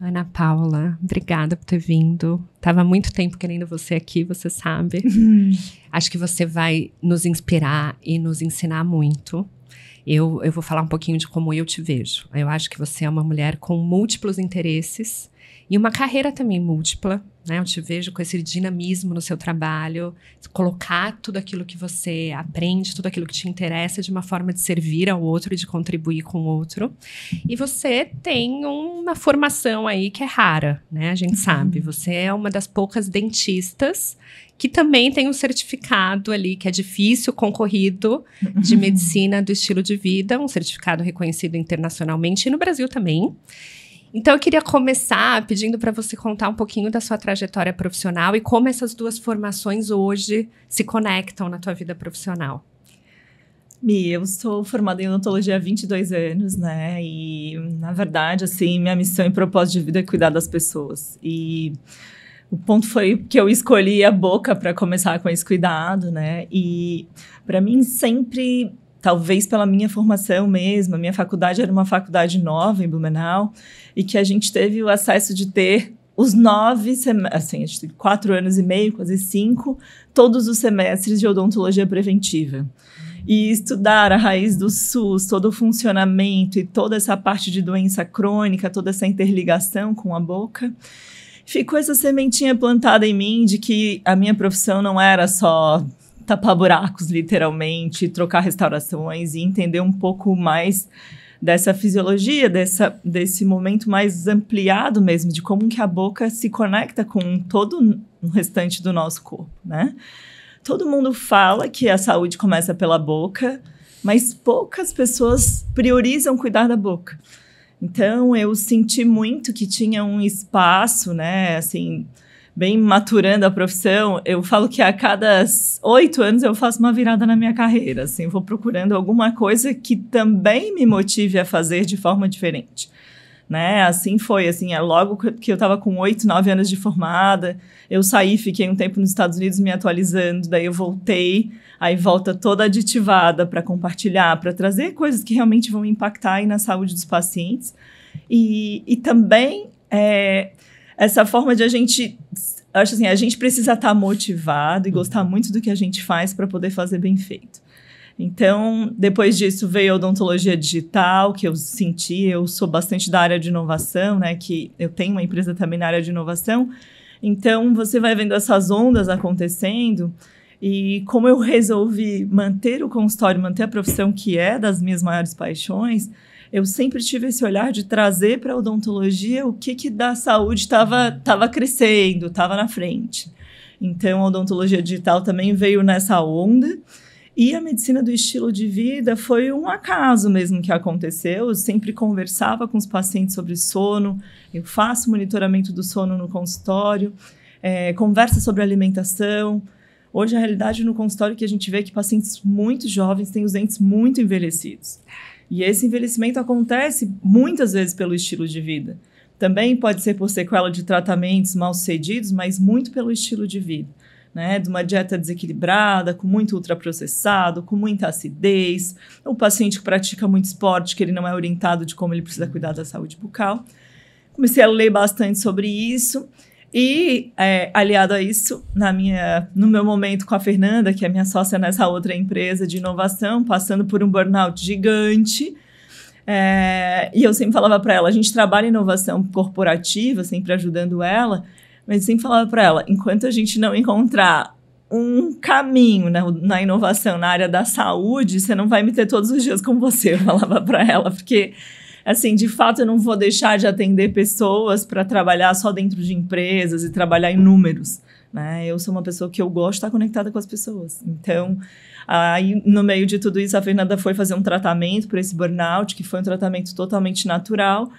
Ana Paula, obrigada por ter vindo. Tava há muito tempo querendo você aqui, você sabe. Acho que você vai nos inspirar e nos ensinar muito. Eu vou falar um pouquinho de como eu te vejo. Eu acho que você é uma mulher com múltiplos interesses e uma carreira também múltipla, né? Eu te vejo com esse dinamismo no seu trabalho, colocar tudo aquilo que você aprende, tudo aquilo que te interessa de uma forma de servir ao outro e de contribuir com o outro. E você tem uma formação aí que é rara, né? A gente sabe. Você é uma das poucas dentistas que também tem um certificado ali, que é difícil, concorrido, de medicina do estilo de vida, um certificado reconhecido internacionalmente e no Brasil também. Então, eu queria começar pedindo para você contar um pouquinho da sua trajetória profissional e como essas duas formações hoje se conectam na tua vida profissional. Mi, eu sou formada em odontologia há 22 anos, né? E, na verdade, assim, minha missão e propósito de vida é cuidar das pessoas. E o ponto foi que eu escolhi a boca para começar com esse cuidado, né? E, para mim, sempre, talvez pela minha formação mesmo, a minha faculdade era uma faculdade nova em Blumenau, e que a gente teve o acesso de ter os 9 semestres, assim, a gente teve 4 anos e meio, quase 5, todos os semestres de odontologia preventiva. E estudar a raiz do SUS, todo o funcionamento e toda essa parte de doença crônica, toda essa interligação com a boca, ficou essa sementinha plantada em mim de que a minha profissão não era só tapar buracos, literalmente, trocar restaurações e entender um pouco mais dessa fisiologia, desse momento mais ampliado mesmo, de como que a boca se conecta com todo o restante do nosso corpo, né? Todo mundo fala que a saúde começa pela boca, mas poucas pessoas priorizam cuidar da boca. Então, eu senti muito que tinha um espaço, né, assim, bem maturando a profissão. Eu falo que a cada 8 anos eu faço uma virada na minha carreira, assim, vou procurando alguma coisa que também me motive a fazer de forma diferente, né? Assim foi, assim, logo que eu estava com 8, 9 anos de formada, eu saí, fiquei um tempo nos Estados Unidos me atualizando, daí eu voltei, aí volta toda aditivada para compartilhar, para trazer coisas que realmente vão impactar aí na saúde dos pacientes. E também essa forma de a gente, acho assim, a gente precisa estar motivado e gostar muito do que a gente faz para poder fazer bem feito. Então, depois disso veio a odontologia digital, que eu senti, eu sou bastante da área de inovação, né, que eu tenho uma empresa também na área de inovação. Então, você vai vendo essas ondas acontecendo e como eu resolvi manter o consultório, manter a profissão que é das minhas maiores paixões, eu sempre tive esse olhar de trazer para a odontologia o que da saúde estava crescendo, estava na frente. Então, a odontologia digital também veio nessa onda. E a medicina do estilo de vida foi um acaso mesmo que aconteceu. Eu sempre conversava com os pacientes sobre sono, eu faço monitoramento do sono no consultório, conversa sobre alimentação. Hoje, a realidade no consultório é que a gente vê que pacientes muito jovens têm os dentes muito envelhecidos. E esse envelhecimento acontece muitas vezes pelo estilo de vida. Também pode ser por sequela de tratamentos mal sucedidos, mas muito pelo estilo de vida. Né, de uma dieta desequilibrada, com muito ultraprocessado, com muita acidez, o paciente que pratica muito esporte, que ele não é orientado de como ele precisa cuidar da saúde bucal. Comecei a ler bastante sobre isso e, aliado a isso, no meu momento com a Fernanda, que é minha sócia nessa outra empresa de inovação, passando por um burnout gigante, e eu sempre falava para ela, a gente trabalha em inovação corporativa, sempre ajudando ela, mas sempre falava para ela, enquanto a gente não encontrar um caminho na inovação, na área da saúde, você não vai me ter todos os dias com você, eu falava para ela, porque, assim, de fato eu não vou deixar de atender pessoas para trabalhar só dentro de empresas e trabalhar em números, né? Eu sou uma pessoa que eu gosto de estar conectada com as pessoas. Então, aí, no meio de tudo isso, a Fernanda foi fazer um tratamento para esse burnout, que foi um tratamento totalmente natural.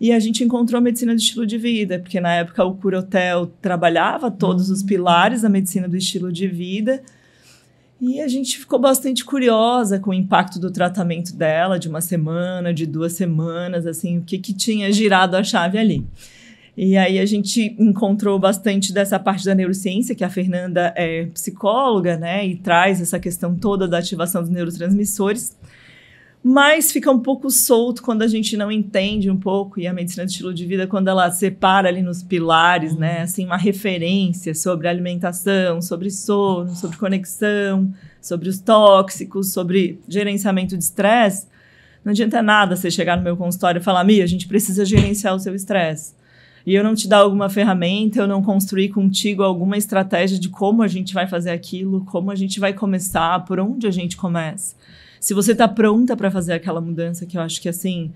E a gente encontrou a medicina do estilo de vida, porque na época o Curahotel trabalhava todos os pilares da medicina do estilo de vida. E a gente ficou bastante curiosa com o impacto do tratamento dela, de 1 semana, de 2 semanas, assim, o que tinha girado a chave ali. E aí a gente encontrou bastante dessa parte da neurociência, que a Fernanda é psicóloga, né, e traz essa questão toda da ativação dos neurotransmissores. mas fica um pouco solto quando a gente não entende um pouco, e a medicina de estilo de vida, quando ela separa ali nos pilares, né, assim, uma referência sobre alimentação, sobre sono, sobre conexão, sobre os tóxicos, sobre gerenciamento de estresse, não adianta nada você chegar no meu consultório e falar, Mia, a gente precisa gerenciar o seu estresse. E eu não te dar alguma ferramenta, eu não construir contigo alguma estratégia de como a gente vai fazer aquilo, como a gente vai começar, por onde a gente começa. Se você está pronta para fazer aquela mudança, que eu acho que, assim,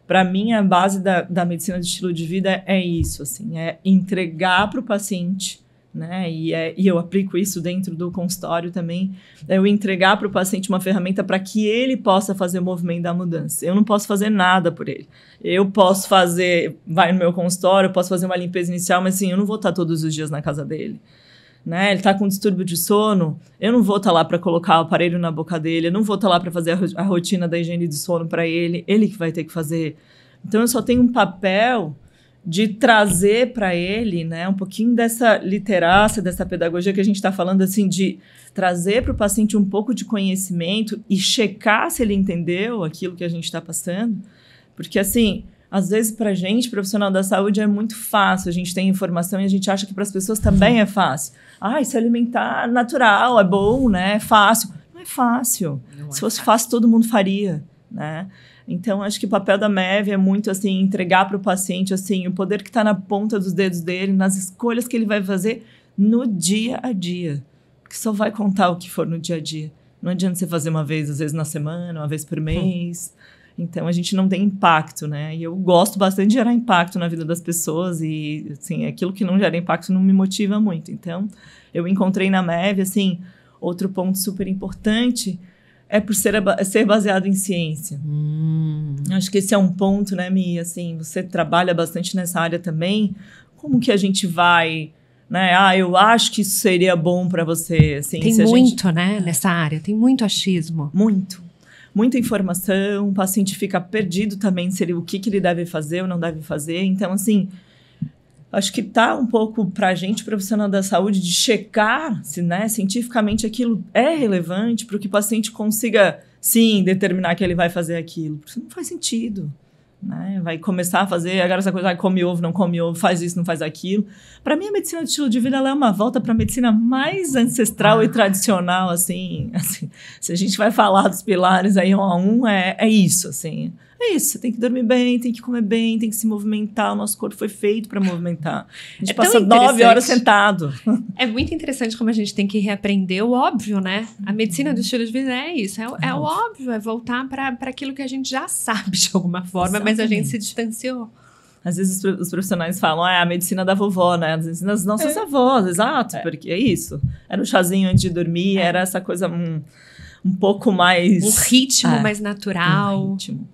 para mim, a base da medicina de estilo de vida é isso, assim, é entregar para o paciente, né? E eu aplico isso dentro do consultório também, é eu entregar para o paciente uma ferramenta para que ele possa fazer o movimento da mudança. Eu não posso fazer nada por ele. Eu posso fazer, vai no meu consultório, eu posso fazer uma limpeza inicial, mas, assim, eu não vou estar todos os dias na casa dele. Né? Ele está com distúrbio de sono, eu não vou estar lá para colocar o aparelho na boca dele, eu não vou estar lá para fazer a rotina da higiene de sono para ele que vai ter que fazer. Então, eu só tenho um papel de trazer para ele, né, um pouquinho dessa literácia, dessa pedagogia que a gente está falando, assim, de trazer para o paciente um pouco de conhecimento e checar se ele entendeu aquilo que a gente está passando. Porque, assim, às vezes, para a gente, profissional da saúde, é muito fácil. A gente tem informação e a gente acha que para as pessoas também é fácil. Se alimentar natural é bom, né? É fácil. Não é fácil. Se fosse fácil, todo mundo faria, né? Então, acho que o papel da MEV é muito, assim, entregar para o paciente, assim, o poder que está na ponta dos dedos dele, nas escolhas que ele vai fazer no dia a dia. Porque só vai contar o que for no dia a dia. Não adianta você fazer uma vez, às vezes, na semana, uma vez por mês. Então, a gente não tem impacto, né? E eu gosto bastante de gerar impacto na vida das pessoas e, assim, aquilo que não gera impacto não me motiva muito. Então, eu encontrei na MEV, assim, outro ponto super importante é por ser baseado em ciência. Acho que esse é um ponto, né, Mi? Assim, você trabalha bastante nessa área também. Como que a gente vai... né? Eu acho que isso seria bom para você. Assim, tem muito, né, nessa área. Tem muito achismo. Muita informação, o paciente fica perdido também o que ele deve fazer ou não deve fazer. Então, assim, acho que tá um pouco para a gente, profissional da saúde, de checar se, né, cientificamente aquilo é relevante para que o paciente consiga, sim, determinar que ele vai fazer aquilo. Porque não faz sentido. Né? Vai começar a fazer, agora essa coisa, come ovo, não come ovo, faz isso, não faz aquilo. Para mim, a medicina de estilo de vida ela é uma volta para a medicina mais ancestral e tradicional, assim. Se a gente vai falar dos pilares aí um a um, é isso, assim. É isso, você tem que dormir bem, tem que comer bem, tem que se movimentar, o nosso corpo foi feito para movimentar. A gente passa 9 horas sentado. É muito interessante como a gente tem que reaprender o óbvio, né? A medicina do estilo de vida é isso, é o óbvio, é voltar para aquilo que a gente já sabe de alguma forma, exatamente. Mas a gente se distanciou. Às vezes os profissionais falam, a medicina da vovó, né? Às vezes das nossas avós, exato, porque é isso. Era o chazinho antes de dormir, era essa coisa um pouco mais... Um ritmo mais natural. Um ritmo.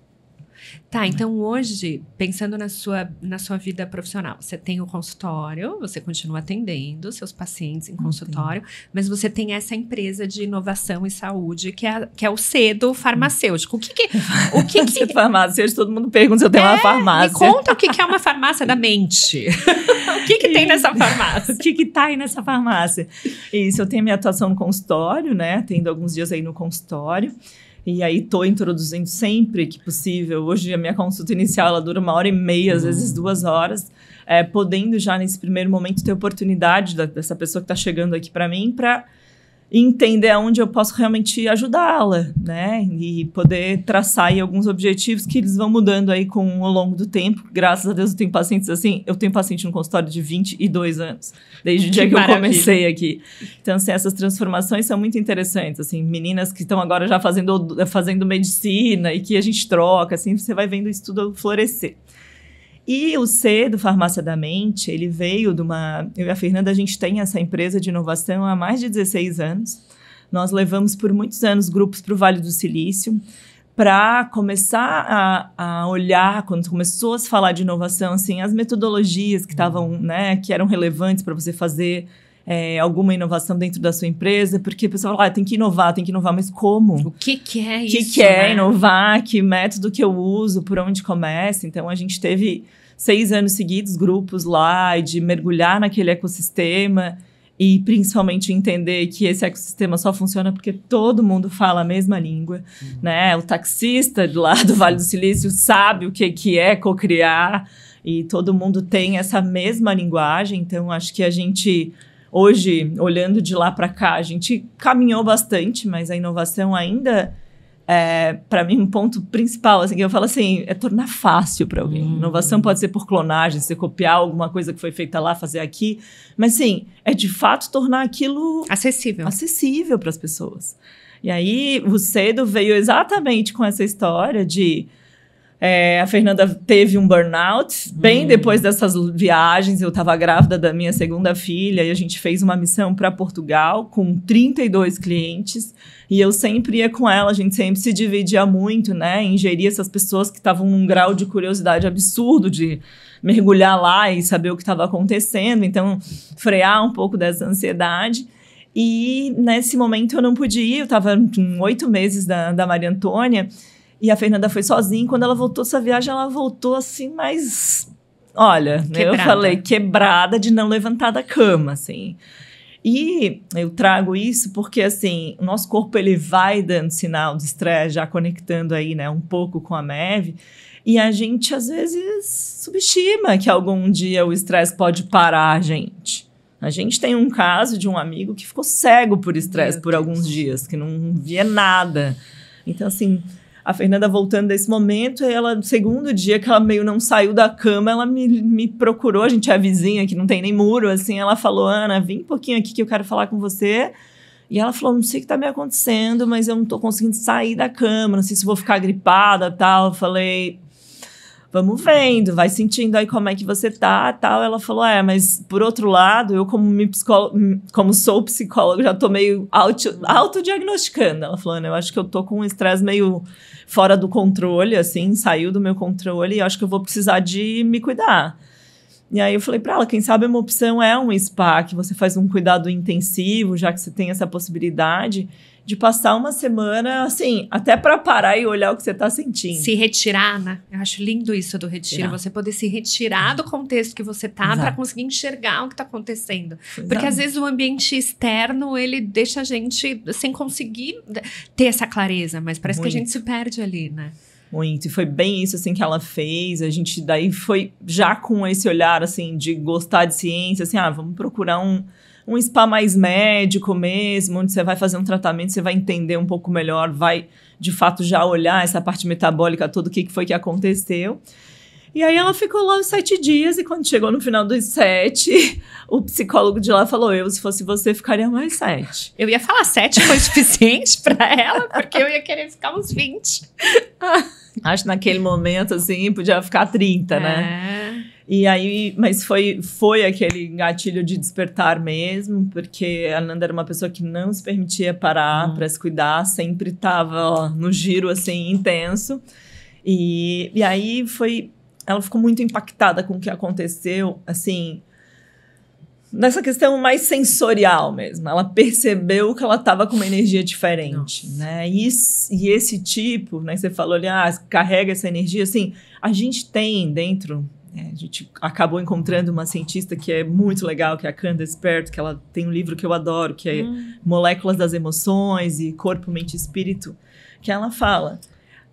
Tá, então hoje, pensando na sua vida profissional, você tem o consultório, você continua atendendo seus pacientes em consultório, mas você tem essa empresa de inovação e saúde, que é o Cedo Farmacêutico. O que farmacêutico, todo mundo pergunta se eu tenho uma farmácia. Me conta o que é uma farmácia da mente. O que tem nessa farmácia? O que tá aí nessa farmácia? Isso, eu tenho minha atuação no consultório, né? Atendo alguns dias aí no consultório. E aí, estou introduzindo sempre que possível. Hoje, a minha consulta inicial, ela dura 1h30, às vezes 2 horas. Podendo já, nesse primeiro momento, ter oportunidade dessa pessoa que está chegando aqui para mim, para entender aonde eu posso realmente ajudá-la, né? E poder traçar aí alguns objetivos que eles vão mudando aí ao longo do tempo. Graças a Deus, eu tenho pacientes assim. Eu tenho paciente no consultório de 22 anos, desde o dia que eu comecei aqui. Então, assim, essas transformações são muito interessantes. Assim, meninas que estão agora já fazendo medicina e que a gente troca, assim, você vai vendo isso tudo florescer. E o Cedo Farmácia da Mente, ele veio de uma... Eu e a Fernanda, a gente tem essa empresa de inovação há mais de 16 anos. Nós levamos por muitos anos grupos para o Vale do Silício para começar a olhar, quando começou a se falar de inovação, assim, as metodologias que estavam, né, que eram relevantes para você fazer alguma inovação dentro da sua empresa, porque o pessoal fala, tem que inovar, mas como? O que é isso? O que é inovar? Que método que eu uso? Por onde começa? Então, a gente teve 6 anos seguidos, grupos lá, de mergulhar naquele ecossistema e principalmente entender que esse ecossistema só funciona porque todo mundo fala a mesma língua, né? O taxista lá do Vale do Silício sabe o que é cocriar e todo mundo tem essa mesma linguagem. Então, acho que a gente, hoje, olhando de lá para cá, a gente caminhou bastante, mas a inovação ainda... para mim, um ponto principal, assim, que eu falo assim, é tornar fácil para alguém. Inovação pode ser por clonagem, você copiar alguma coisa que foi feita lá, fazer aqui, mas sim, é de fato tornar aquilo acessível para as pessoas. E aí, o Cedo veio exatamente com essa história de... a Fernanda teve um burnout, bem depois dessas viagens, eu estava grávida da minha segunda filha, e a gente fez uma missão para Portugal, com 32 clientes, e eu sempre ia com ela, a gente sempre se dividia muito, né, em gerir essas pessoas que estavam num grau de curiosidade absurdo, de mergulhar lá e saber o que estava acontecendo, então frear um pouco dessa ansiedade. E nesse momento eu não podia ir, eu estava com 8 meses da Maria Antônia, e a Fernanda foi sozinha. Quando ela voltou dessa viagem, ela voltou assim, mas... Olha, eu falei, quebrada de não levantar da cama, assim. E eu trago isso porque, assim, o nosso corpo, ele vai dando sinal de estresse, já conectando aí, né, um pouco com a MEV. E a gente, às vezes, subestima que algum dia o estresse pode parar a gente. A gente tem um caso de um amigo que ficou cego por estresse por alguns dias, que não via nada. Então, assim... A Fernanda voltando desse momento, ela, no segundo dia que ela meio não saiu da cama, ela me procurou, a gente é vizinha, que não tem nem muro, assim, ela falou, Ana, vem um pouquinho aqui que eu quero falar com você. E ela falou, não sei o que tá me acontecendo, mas eu não tô conseguindo sair da cama, não sei se vou ficar gripada, tal. Eu falei, vamos vendo, vai sentindo aí como é que você tá, tal. Ela falou, mas por outro lado, eu como sou psicóloga, já tô meio autodiagnosticando. Ela falou, Ana, eu acho que eu tô com um estresse meio fora do controle, assim, saiu do meu controle e acho que eu vou precisar de me cuidar. E aí eu falei pra ela, quem sabe uma opção é um spa, que você faz um cuidado intensivo, já que você tem essa possibilidade de passar uma semana, assim, até para parar e olhar o que você tá sentindo. Se retirar, né? Eu acho lindo isso do retiro. Você poder se retirar do contexto que você tá para conseguir enxergar o que tá acontecendo. Exato. Porque às vezes o ambiente externo, ele deixa a gente sem conseguir ter essa clareza, mas parece que a gente se perde ali, né? Muito, e foi bem isso, assim, que ela fez. A gente daí foi já com esse olhar, assim, de gostar de ciência, assim, vamos procurar um spa mais médico mesmo, onde você vai fazer um tratamento, você vai entender um pouco melhor, vai, de fato, já olhar essa parte metabólica toda, o que foi que aconteceu. E aí ela ficou lá os 7 dias, e quando chegou no final dos 7, o psicólogo de lá falou, se fosse você, ficaria mais 7. Eu ia falar 7 foi suficiente pra ela, porque eu ia querer ficar uns 20. Acho que naquele momento, assim, podia ficar 30, né? E aí, mas foi aquele gatilho de despertar mesmo, porque a Nanda era uma pessoa que não se permitia parar para se cuidar, sempre estava no giro, assim, intenso. E aí ela ficou muito impactada com o que aconteceu, assim, nessa questão mais sensorial mesmo. Ela percebeu que ela estava com uma energia diferente, né? E esse tipo, né, você falou ali, carrega essa energia, assim, a gente tem dentro... A gente acabou encontrando uma cientista que é muito legal, que é a Candace Pert, que ela tem um livro que eu adoro, que é Moléculas das Emoções e Corpo, Mente e Espírito, que ela fala,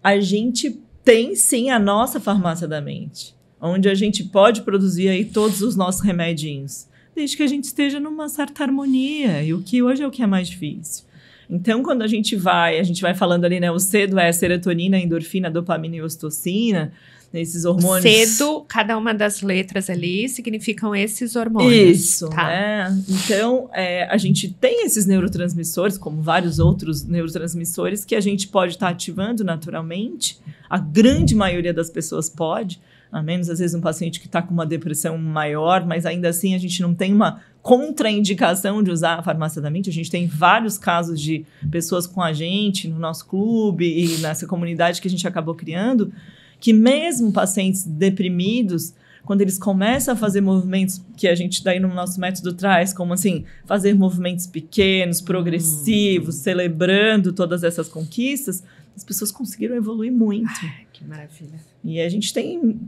a gente tem sim a nossa farmácia da mente, onde a gente pode produzir aí todos os nossos remedinhos, desde que a gente esteja numa certa harmonia, e o que hoje é o que é mais difícil. Então, quando a gente vai falando ali, né, o cedo é a serotonina, a endorfina, a dopamina e a ocitocina, esses hormônios... Cedo, cada uma das letras ali significam esses hormônios. Isso, né? Então, a gente tem esses neurotransmissores, como vários outros neurotransmissores, que a gente pode estar ativando naturalmente. A grande maioria das pessoas pode, a menos, às vezes, um paciente que está com uma depressão maior, mas ainda assim a gente não tem uma contraindicação de usar a farmácia da mente. A gente tem vários casos de pessoas com a gente no nosso clube e nessa comunidade que a gente acabou criando, que mesmo pacientes deprimidos, quando eles começam a fazer movimentos que a gente daí no nosso método traz, como assim, fazer movimentos pequenos, progressivos, celebrando todas essas conquistas, as pessoas conseguiram evoluir muito. Ai, que maravilha. E a gente tem,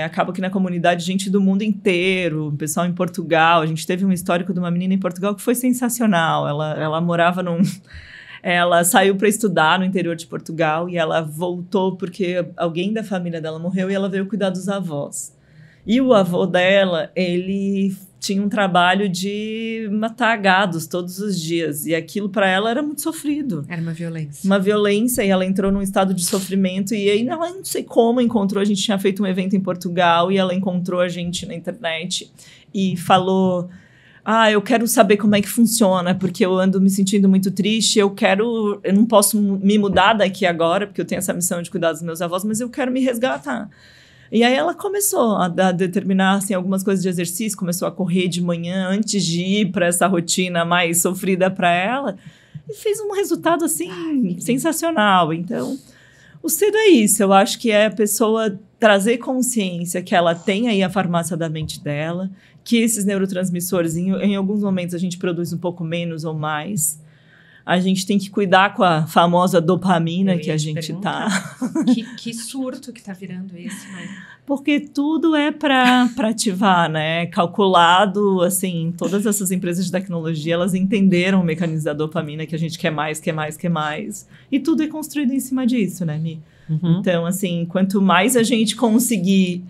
acaba que na comunidade, gente do mundo inteiro, pessoal em Portugal. A gente teve um histórico de uma menina em Portugal que foi sensacional. Ela morava Ela saiu para estudar no interior de Portugal e ela voltou porque alguém da família dela morreu e ela veio cuidar dos avós. E o avô dela, ele tinha um trabalho de matar gados todos os dias. E aquilo para ela era muito sofrido. Era uma violência. Uma violência, e ela entrou num estado de sofrimento. E aí ela, não sei como, encontrou... A gente tinha feito um evento em Portugal e ela encontrou a gente na internet e falou... eu quero saber como é que funciona, porque eu ando me sentindo muito triste, eu não posso me mudar daqui agora, porque eu tenho essa missão de cuidar dos meus avós, mas eu quero me resgatar. E aí ela começou a determinar assim, algumas coisas de exercício, começou a correr de manhã antes de ir para essa rotina mais sofrida para ela, e fez um resultado assim sensacional. Então, o cedo é isso, eu acho que é a pessoa trazer consciência que ela tem aí a farmácia da mente dela, que esses neurotransmissores, em alguns momentos a gente produz um pouco menos ou mais. A gente tem que cuidar com a famosa dopamina que a gente tá. Que surto que tá virando esse, né? Porque tudo é para ativar, né? Calculado, assim, todas essas empresas de tecnologia, elas entenderam o mecanismo da dopamina, que a gente quer mais, quer mais, quer mais. E tudo é construído em cima disso, né, Mi? Uhum. Então, assim, quanto mais a gente conseguir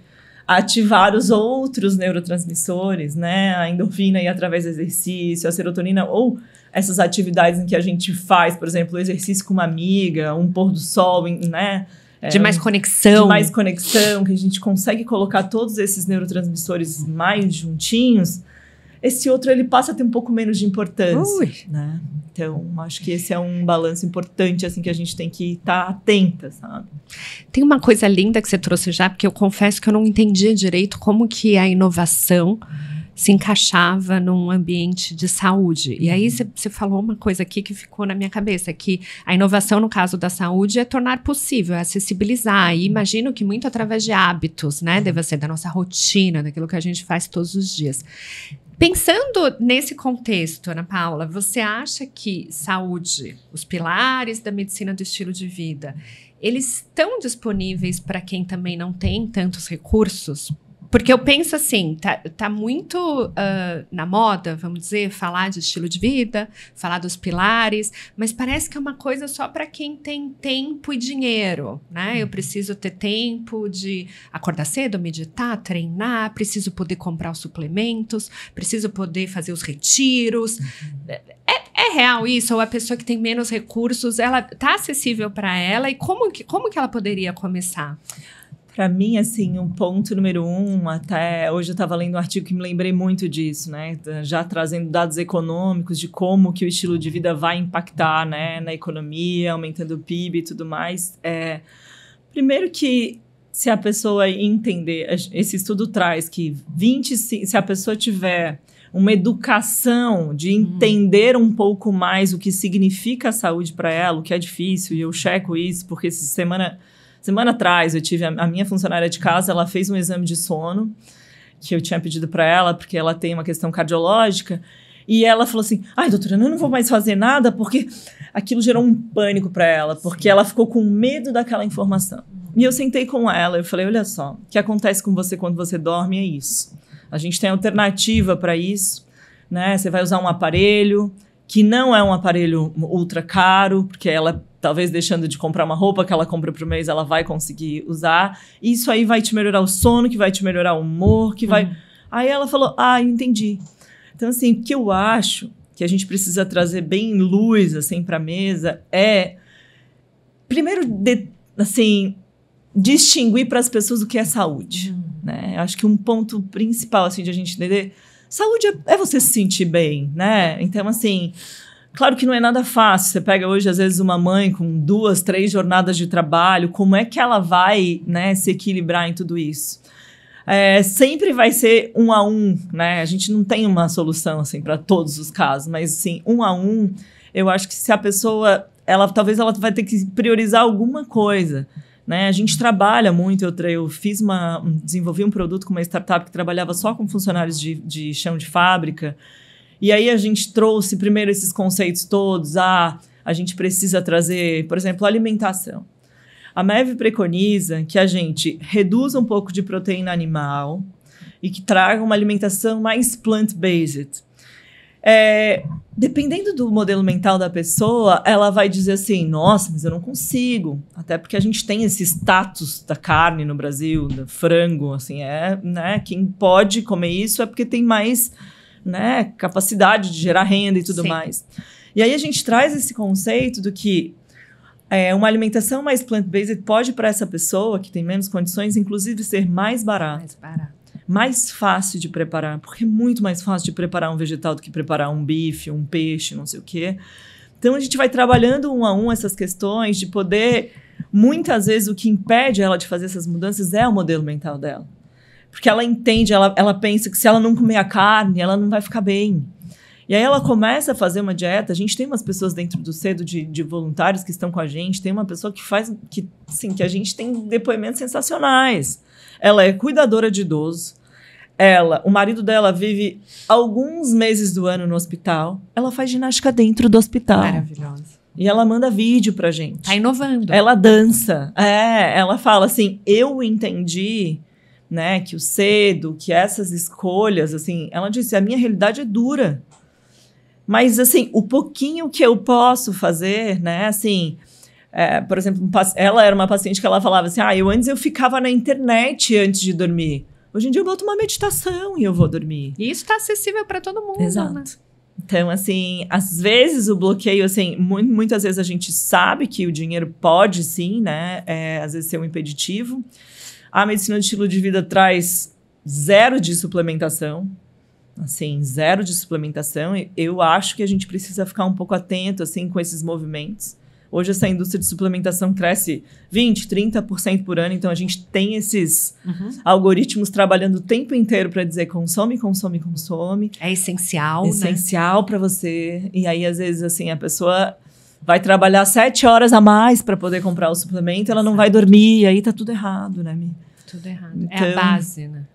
ativar os outros neurotransmissores, né? A endorfina e através do exercício, a serotonina, ou essas atividades em que a gente faz, por exemplo, o exercício com uma amiga, um pôr do sol, né? De mais conexão. De mais conexão, que a gente consegue colocar todos esses neurotransmissores mais juntinhos, esse outro ele passa a ter um pouco menos de importância, né? Então, acho que esse é um balanço importante, assim, que a gente tem que estar atenta, sabe? Tem uma coisa linda que você trouxe já, porque eu confesso que eu não entendia direito como que a inovação se encaixava num ambiente de saúde. E aí você falou uma coisa aqui que ficou na minha cabeça, que a inovação no caso da saúde é tornar possível, é acessibilizar. E imagino que muito através de hábitos, né? Deve ser da nossa rotina, daquilo que a gente faz todos os dias. Pensando nesse contexto, Ana Paula, você acha que saúde, os pilares da medicina do estilo de vida, eles estão disponíveis para quem também não tem tantos recursos? Porque eu penso assim, tá muito na moda, vamos dizer, falar de estilo de vida, falar dos pilares, mas parece que é uma coisa só para quem tem tempo e dinheiro, né? Eu preciso ter tempo de acordar cedo, meditar, treinar, preciso poder comprar os suplementos, preciso poder fazer os retiros. É real isso? Ou a pessoa que tem menos recursos, ela tá acessível para ela? E como que ela poderia começar? Para mim, assim, um ponto número 1, até hoje eu estava lendo um artigo que me lembrei muito disso, né? Já trazendo dados econômicos de como que o estilo de vida vai impactar, né, na economia, aumentando o PIB e tudo mais. Primeiro que, se a pessoa entender, esse estudo traz que se a pessoa tiver uma educação de entender um pouco mais o que significa a saúde para ela, o que é difícil, e eu checo isso, porque semana atrás, eu tive a minha funcionária de casa, ela fez um exame de sono, que eu tinha pedido para ela, porque ela tem uma questão cardiológica, e ela falou assim, doutora, eu não vou mais fazer nada, porque aquilo gerou um pânico para ela, porque ela ficou com medo daquela informação. E eu sentei com ela, eu falei, olha só, o que acontece com você quando você dorme é isso. A gente tem alternativa para isso, né? Você vai usar um aparelho, que não é um aparelho ultra caro, porque ela... talvez deixando de comprar uma roupa que ela compra por mês, ela vai conseguir usar. Isso aí vai te melhorar o sono, que vai te melhorar o humor, que vai... Aí ela falou, entendi. Então, assim, o que eu acho que a gente precisa trazer bem luz, assim, para a mesa é... Primeiro, distinguir para as pessoas o que é saúde, né? Eu acho que um ponto principal, assim, de a gente entender... Saúde é você se sentir bem, né? Então, assim... Claro que não é nada fácil. Você pega hoje, às vezes, uma mãe com 2, 3 jornadas de trabalho. Como é que ela vai, né, se equilibrar em tudo isso? Sempre vai ser 1 a 1, né? A gente não tem uma solução assim, para todos os casos. Mas, assim, 1 a 1, eu acho que se a pessoa... talvez ela vai ter que priorizar alguma coisa, né? A gente trabalha muito. Eu desenvolvi um produto com uma startup que trabalhava só com funcionários de chão de fábrica. E aí a gente trouxe primeiro esses conceitos todos, a gente precisa trazer, por exemplo, alimentação. A MEV preconiza que a gente reduza um pouco de proteína animal e que traga uma alimentação mais plant-based. Dependendo do modelo mental da pessoa, ela vai dizer assim, nossa, mas eu não consigo. Até porque a gente tem esse status da carne no Brasil, do frango, assim, né? Quem pode comer isso é porque tem mais, né, capacidade de gerar renda e tudo Sim. mais. E aí a gente traz esse conceito do que uma alimentação mais plant-based pode, para essa pessoa que tem menos condições, inclusive ser mais barata. Mais barato. Mais fácil de preparar, porque é muito mais fácil de preparar um vegetal do que preparar um bife, um peixe, não sei o quê. Então, a gente vai trabalhando um a um essas questões de poder... Muitas vezes, o que impede ela de fazer essas mudanças é o modelo mental dela. Porque ela entende, ela pensa que se ela não comer a carne, ela não vai ficar bem. E aí ela começa a fazer uma dieta. A gente tem umas pessoas dentro do CEDO de voluntários que estão com a gente. Tem uma pessoa que faz... que a gente tem depoimentos sensacionais. Ela é cuidadora de idoso. O marido dela vive alguns meses do ano no hospital. Ela faz ginástica dentro do hospital. Maravilhosa. E ela manda vídeo pra gente. Tá inovando. Ela dança. Ela fala assim, eu entendi, né, que o cedo, que essas escolhas, assim... Ela disse, a minha realidade é dura. Mas, assim, o pouquinho que eu posso fazer, né, assim... por exemplo, ela era uma paciente que ela falava assim, antes eu ficava na internet antes de dormir. Hoje em dia eu boto uma meditação e eu vou dormir. E isso está acessível para todo mundo, Exato. Né? Então, assim, às vezes o bloqueio, assim, muitas vezes a gente sabe que o dinheiro pode sim, né, às vezes ser um impeditivo. A medicina de estilo de vida traz 0 de suplementação. Assim, 0 de suplementação. Eu acho que a gente precisa ficar um pouco atento, assim, com esses movimentos. Hoje essa indústria de suplementação cresce 20%, 30% por ano, então a gente tem esses algoritmos trabalhando o tempo inteiro para dizer consome, consome, consome. É essencial, Essencial para você. E aí, às vezes, assim, a pessoa vai trabalhar 7 horas a mais para poder comprar o suplemento, ela não vai dormir, e aí tá tudo errado, né, Mi? Tudo errado. Então, é a base, né?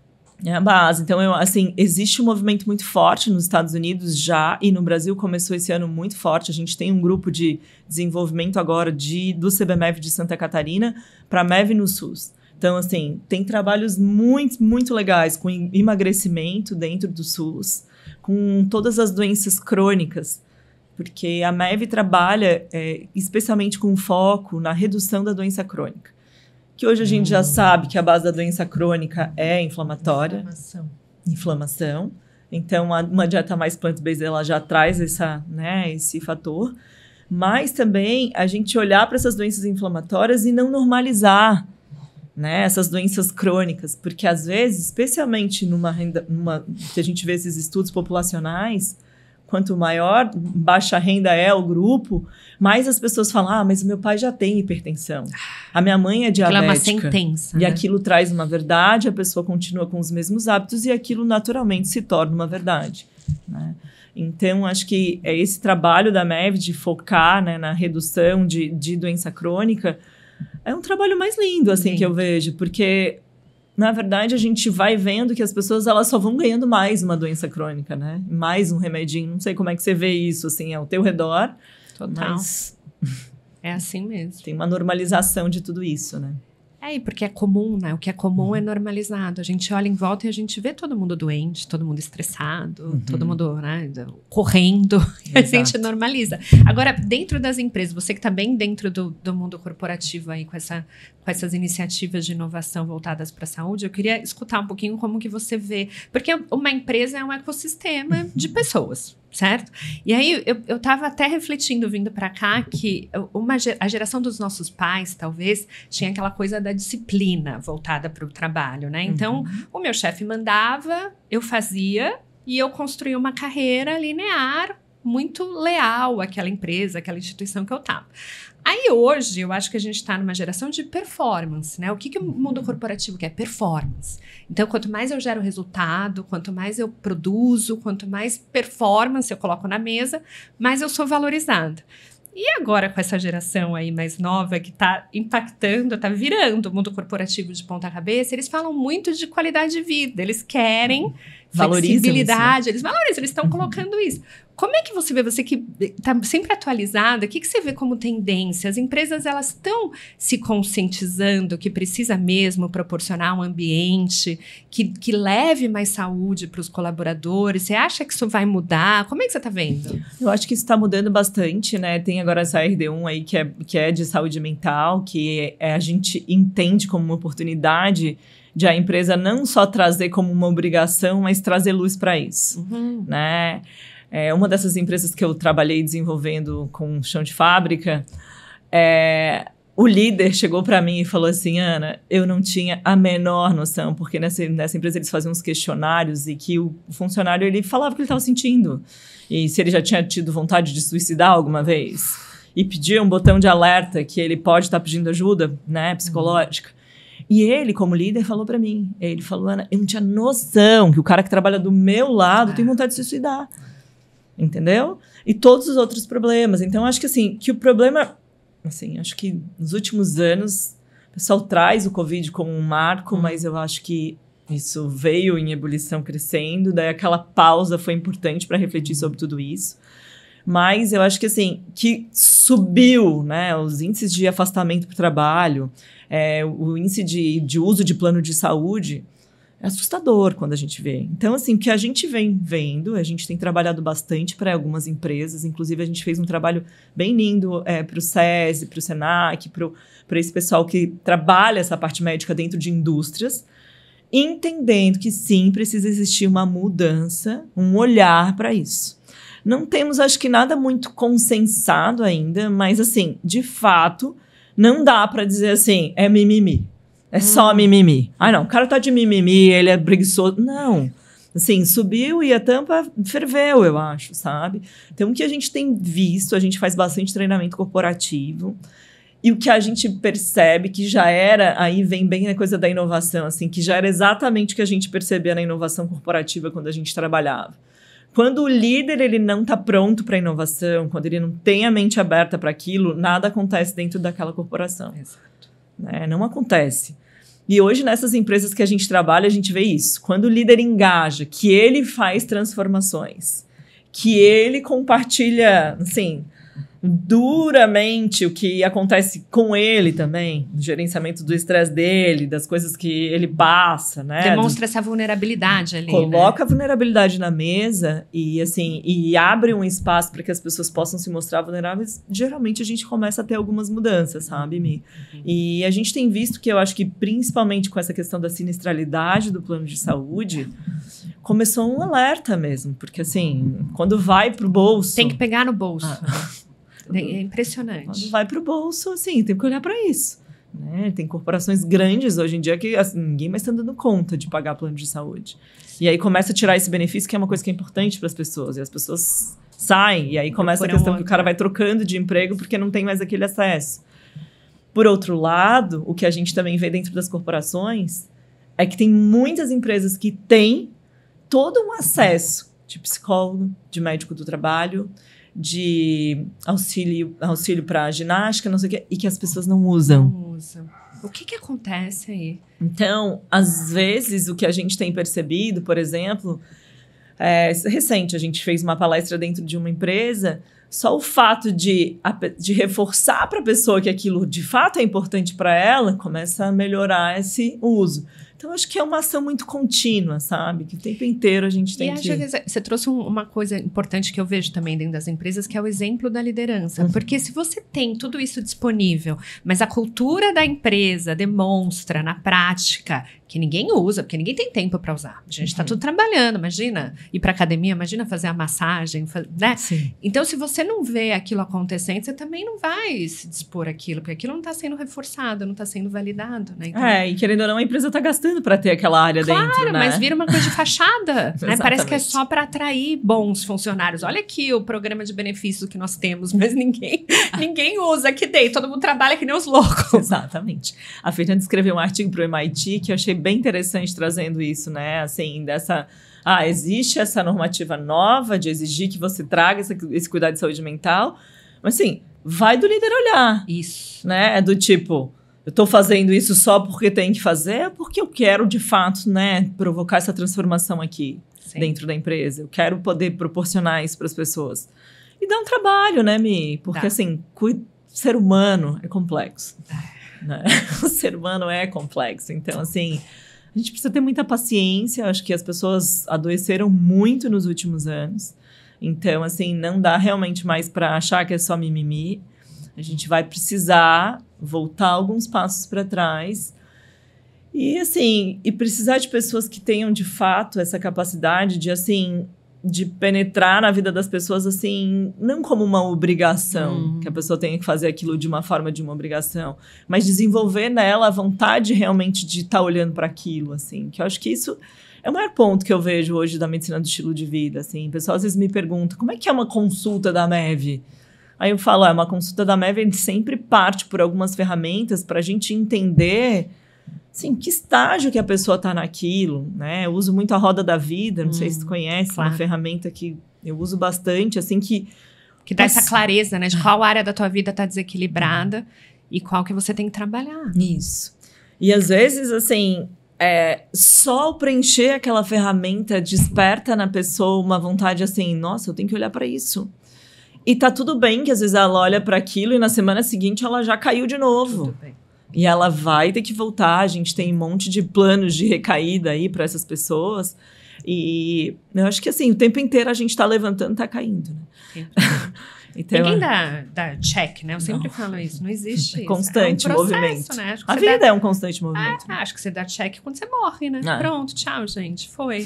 É a base. Então, assim, existe um movimento muito forte nos Estados Unidos já, e no Brasil começou esse ano muito forte. A gente tem um grupo de desenvolvimento agora do CBMEV de Santa Catarina para a MEV no SUS. Então, assim, tem trabalhos muito, muito legais com emagrecimento dentro do SUS, com todas as doenças crônicas, porque a MEV trabalha especialmente com foco na redução da doença crônica. Que hoje a gente já sabe que a base da doença crônica é inflamatória. Inflamação. Então, uma dieta mais plant-based, ela já traz esse fator. Mas também a gente olhar para essas doenças inflamatórias e não normalizar, né, essas doenças crônicas. Porque, às vezes, especialmente se a gente vê esses estudos populacionais, quanto maior, baixa renda é o grupo, mais as pessoas falam, mas o meu pai já tem hipertensão. A minha mãe é diabética. É uma sentença. E né? aquilo traz uma verdade, a pessoa continua com os mesmos hábitos e aquilo naturalmente se torna uma verdade. Né? Então, acho que esse trabalho da MEV de focar, né, na redução de doença crônica é um trabalho mais lindo, assim, que eu vejo, porque... Na verdade, a gente vai vendo que as pessoas elas só vão ganhando mais uma doença crônica, né? Mais um remedinho. Não sei como é que você vê isso, assim, ao teu redor. Total. Mas é assim mesmo. Tem uma normalização de tudo isso, né? Porque é comum, né? O que é comum é normalizado. A gente olha em volta e a gente vê todo mundo doente, todo mundo estressado, todo mundo, né, correndo. E a gente normaliza. Agora, dentro das empresas, você que está bem dentro do mundo corporativo aí, com essas iniciativas de inovação voltadas para a saúde, eu queria escutar um pouquinho como que você vê. Porque uma empresa é um ecossistema de pessoas, certo? E aí, eu estava até refletindo, vindo para cá, que a geração dos nossos pais, talvez, tinha aquela coisa da disciplina voltada para o trabalho, né? Então, o meu chefe mandava, eu fazia, e eu construía uma carreira linear, muito leal àquela empresa, àquela instituição que eu estava. Aí, hoje, eu acho que a gente está numa geração de performance, né? O que o mundo corporativo quer? Performance. Então, quanto mais eu gero resultado, quanto mais eu produzo, quanto mais performance eu coloco na mesa, mais eu sou valorizada. E agora, com essa geração aí mais nova, que está impactando, está virando o mundo corporativo de ponta cabeça, eles falam muito de qualidade de vida. Eles querem flexibilidade, eles valorizam, eles estão colocando isso. Como é que você vê, você que está sempre atualizada, o que você vê como tendência? As empresas, elas estão se conscientizando que precisa mesmo proporcionar um ambiente que leve mais saúde para os colaboradores? Você acha que isso vai mudar? Como é que você está vendo? Eu acho que isso está mudando bastante, né? Tem agora essa RD1 aí que é de saúde mental, que a gente entende como uma oportunidade de a empresa não só trazer como uma obrigação, mas trazer luz para isso, né? Uma dessas empresas que eu trabalhei desenvolvendo com chão de fábrica, o líder chegou para mim e falou assim, Ana, eu não tinha a menor noção, porque nessa empresa eles faziam uns questionários e que o funcionário ele falava o que ele estava sentindo. E se ele já tinha tido vontade de suicidar alguma vez. E pedia um botão de alerta que ele pode estar pedindo ajuda, né, psicológica. E ele, como líder, falou para mim, ele falou, Ana, eu não tinha noção que o cara que trabalha do meu lado tem vontade de se suicidar. Entendeu? E todos os outros problemas. Então, acho que assim, que o problema... Assim, acho que nos últimos anos, o pessoal traz o Covid como um marco, mas eu acho que isso veio em ebulição crescendo, daí aquela pausa foi importante para refletir sobre tudo isso. Mas eu acho que assim, que subiu, né, os índices de afastamento para o trabalho, o índice de uso de plano de saúde... É assustador quando a gente vê. Então, assim, o que a gente vem vendo, a gente tem trabalhado bastante para algumas empresas, inclusive a gente fez um trabalho bem lindo para o SESI, para o SENAC, para esse pessoal que trabalha essa parte médica dentro de indústrias, entendendo que sim, precisa existir uma mudança, um olhar para isso. Não temos, acho que, nada muito consensado ainda, mas, assim, de fato, não dá para dizer assim, é mimimi. É só mimimi. Ah, não, o cara tá de mimimi, ele é preguiçoso. Não. Assim, subiu e a tampa ferveu, eu acho, sabe? Então, o que a gente tem visto, a gente faz bastante treinamento corporativo. E o que a gente percebe que já era, aí vem bem a coisa da inovação, assim, que já era exatamente o que a gente percebia na inovação corporativa quando a gente trabalhava. Quando o líder ele não está pronto para a inovação, quando ele não tem a mente aberta para aquilo, nada acontece dentro daquela corporação. Exato. Não acontece. E hoje, nessas empresas que a gente trabalha, a gente vê isso. Quando o líder engaja, que ele faz transformações, que ele compartilha, assim, duramente o que acontece com ele também, no gerenciamento do estresse dele, das coisas que ele passa, né? Demonstra essa vulnerabilidade ali, coloca a vulnerabilidade na mesa e, assim, e abre um espaço para que as pessoas possam se mostrar vulneráveis. Geralmente, a gente começa a ter algumas mudanças, sabe, Mi? E a gente tem visto que eu acho que, principalmente com essa questão da sinistralidade do plano de saúde, começou um alerta mesmo, porque, assim, quando vai pro bolso... Tem que pegar no bolso. É impressionante. Quando vai para o bolso, assim, tem que olhar para isso. Né? Tem corporações grandes hoje em dia que assim, ninguém mais está dando conta de pagar plano de saúde. E aí começa a tirar esse benefício, que é uma coisa que é importante para as pessoas. E as pessoas saem, e aí começa a questão que o cara vai trocando de emprego porque não tem mais aquele acesso. Por outro lado, o que a gente também vê dentro das corporações é que tem muitas empresas que têm todo um acesso de psicólogo, de médico do trabalho, de auxílio para ginástica, não sei o quê, e que as pessoas não usam. Não usam. O que acontece aí? Então, às vezes, o que a gente tem percebido, por exemplo, recente, a gente fez uma palestra dentro de uma empresa, só o fato de reforçar para a pessoa que aquilo de fato é importante para ela, começa a melhorar esse uso. Então, acho que é uma ação muito contínua, sabe? Que o tempo inteiro a gente tem que... Você trouxe uma coisa importante que eu vejo também dentro das empresas, que é o exemplo da liderança. Porque se você tem tudo isso disponível, mas a cultura da empresa demonstra na prática que ninguém usa, porque ninguém tem tempo para usar. A gente está tudo trabalhando, imagina ir para academia, imagina fazer a massagem, né? Sim. Então, se você não vê aquilo acontecendo, você também não vai se dispor aquilo, porque aquilo não está sendo reforçado, não está sendo validado, né? Então, e querendo ou não, a empresa está gastando para ter aquela área dentro, né? Mas vira uma coisa de fachada, né? Parece que é só para atrair bons funcionários. Olha aqui o programa de benefícios que nós temos, mas ninguém usa aqui dentro, todo mundo trabalha que nem os loucos. Exatamente. A Fernanda escreveu um artigo para o MIT que eu achei bem interessante trazendo isso, né? Assim, existe essa normativa nova de exigir que você traga esse cuidado de saúde mental, mas assim, vai do líder olhar. Isso. Né? Do tipo, eu tô fazendo isso só porque tem que fazer, porque eu quero, de fato, né, provocar essa transformação aqui. dentro da empresa. Eu quero poder proporcionar isso para as pessoas. E dá um trabalho, né, Mi? Porque, assim, ser humano é complexo. Né? O ser humano é complexo. Então, assim, a gente precisa ter muita paciência. Acho que as pessoas adoeceram muito nos últimos anos. Então, assim, não dá realmente mais para achar que é só mimimi. A gente vai precisar voltar alguns passos para trás. E, assim, precisar de pessoas que tenham, de fato, essa capacidade de, assim, de penetrar na vida das pessoas, assim, não como uma obrigação, que a pessoa tenha que fazer aquilo de uma forma de uma obrigação, mas desenvolver nela a vontade realmente de estar olhando para aquilo, assim, que eu acho que isso é o maior ponto que eu vejo hoje da medicina do estilo de vida, assim. O pessoal às vezes me pergunta, como é que é uma consulta da MEV? Aí eu falo, uma consulta da MEV, ele sempre parte por algumas ferramentas para a gente entender, assim, que estágio que a pessoa está naquilo, né? Eu uso muito a roda da vida, não sei se tu conhece, claro. Uma ferramenta que eu uso bastante, assim, que dá essa clareza, né? De qual área da tua vida está desequilibrada e qual que você tem que trabalhar. Isso. E às vezes, assim, só preencher aquela ferramenta desperta na pessoa uma vontade, assim, nossa, eu tenho que olhar para isso. E tá tudo bem que às vezes ela olha para aquilo e na semana seguinte ela já caiu de novo. Tudo bem. E ela vai ter que voltar. A gente tem um monte de planos de recaída aí para essas pessoas. E eu acho que, assim, o tempo inteiro a gente tá levantando, tá caindo, né? Então, ninguém dá check, né? Eu sempre falo isso. Não existe isso. Constante é um processo, movimento. Né? A vida é um constante movimento. Acho que você dá check quando você morre, né? Pronto, tchau, gente. Foi.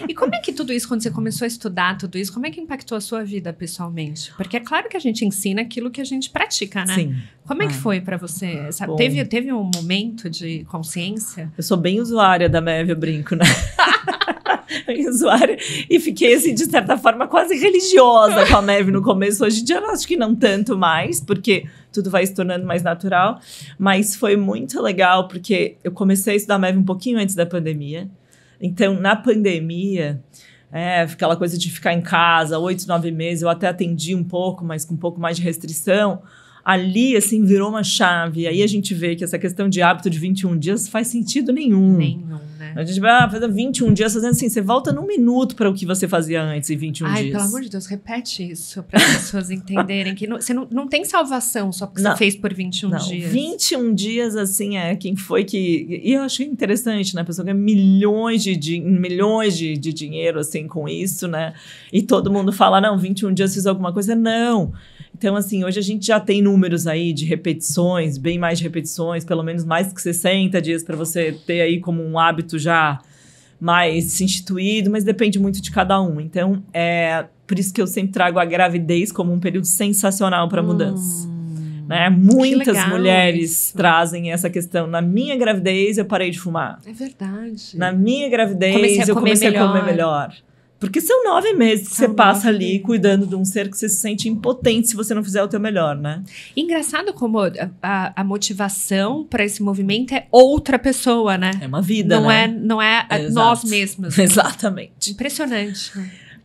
E como é que tudo isso, quando você começou a estudar tudo isso, como é que impactou a sua vida pessoalmente? Porque é claro que a gente ensina aquilo que a gente pratica, né? Sim. Como é que foi pra você? Sabe? Teve um momento de consciência? Eu sou bem usuária da MEV, eu brinco, né? Usuária, e fiquei, assim, de certa forma, quase religiosa com a MEV no começo. Hoje em dia, eu acho que não tanto mais, porque tudo vai se tornando mais natural. Mas foi muito legal, porque eu comecei a estudar MEV um pouquinho antes da pandemia. Então, na pandemia, aquela coisa de ficar em casa 8, 9 meses, eu até atendi um pouco, mas com um pouco mais de restrição. Ali, assim, virou uma chave. Aí a gente vê que essa questão de hábito de 21 dias faz sentido nenhum. Nenhum, né? A gente vai fazer 21 dias fazendo assim, você volta num minuto para o que você fazia antes em 21 dias. Ai, pelo amor de Deus, repete isso para as pessoas entenderem que você não tem salvação só porque você fez por 21 dias. 21 dias, assim, quem foi que... E eu achei interessante, né? A pessoa ganha milhões de dinheiro, assim, com isso, né? E todo mundo fala, não, 21 dias fiz alguma coisa. Não. Então, assim, hoje a gente já tem números aí de repetições, bem mais de repetições, pelo menos mais que 60 dias para você ter aí como um hábito já mais instituído, mas depende muito de cada um. Então, por isso que eu sempre trago a gravidez como um período sensacional para mudança. Né? Muitas mulheres trazem essa questão. Na minha gravidez, eu parei de fumar. É verdade. Na minha gravidez, eu comecei a comer melhor. Porque são 9 meses que você passa ali cuidando de um ser que você se sente impotente se você não fizer o teu melhor, né? Engraçado como a motivação para esse movimento é outra pessoa, né? É uma vida, né? Não é nós mesmos. Exatamente. Impressionante.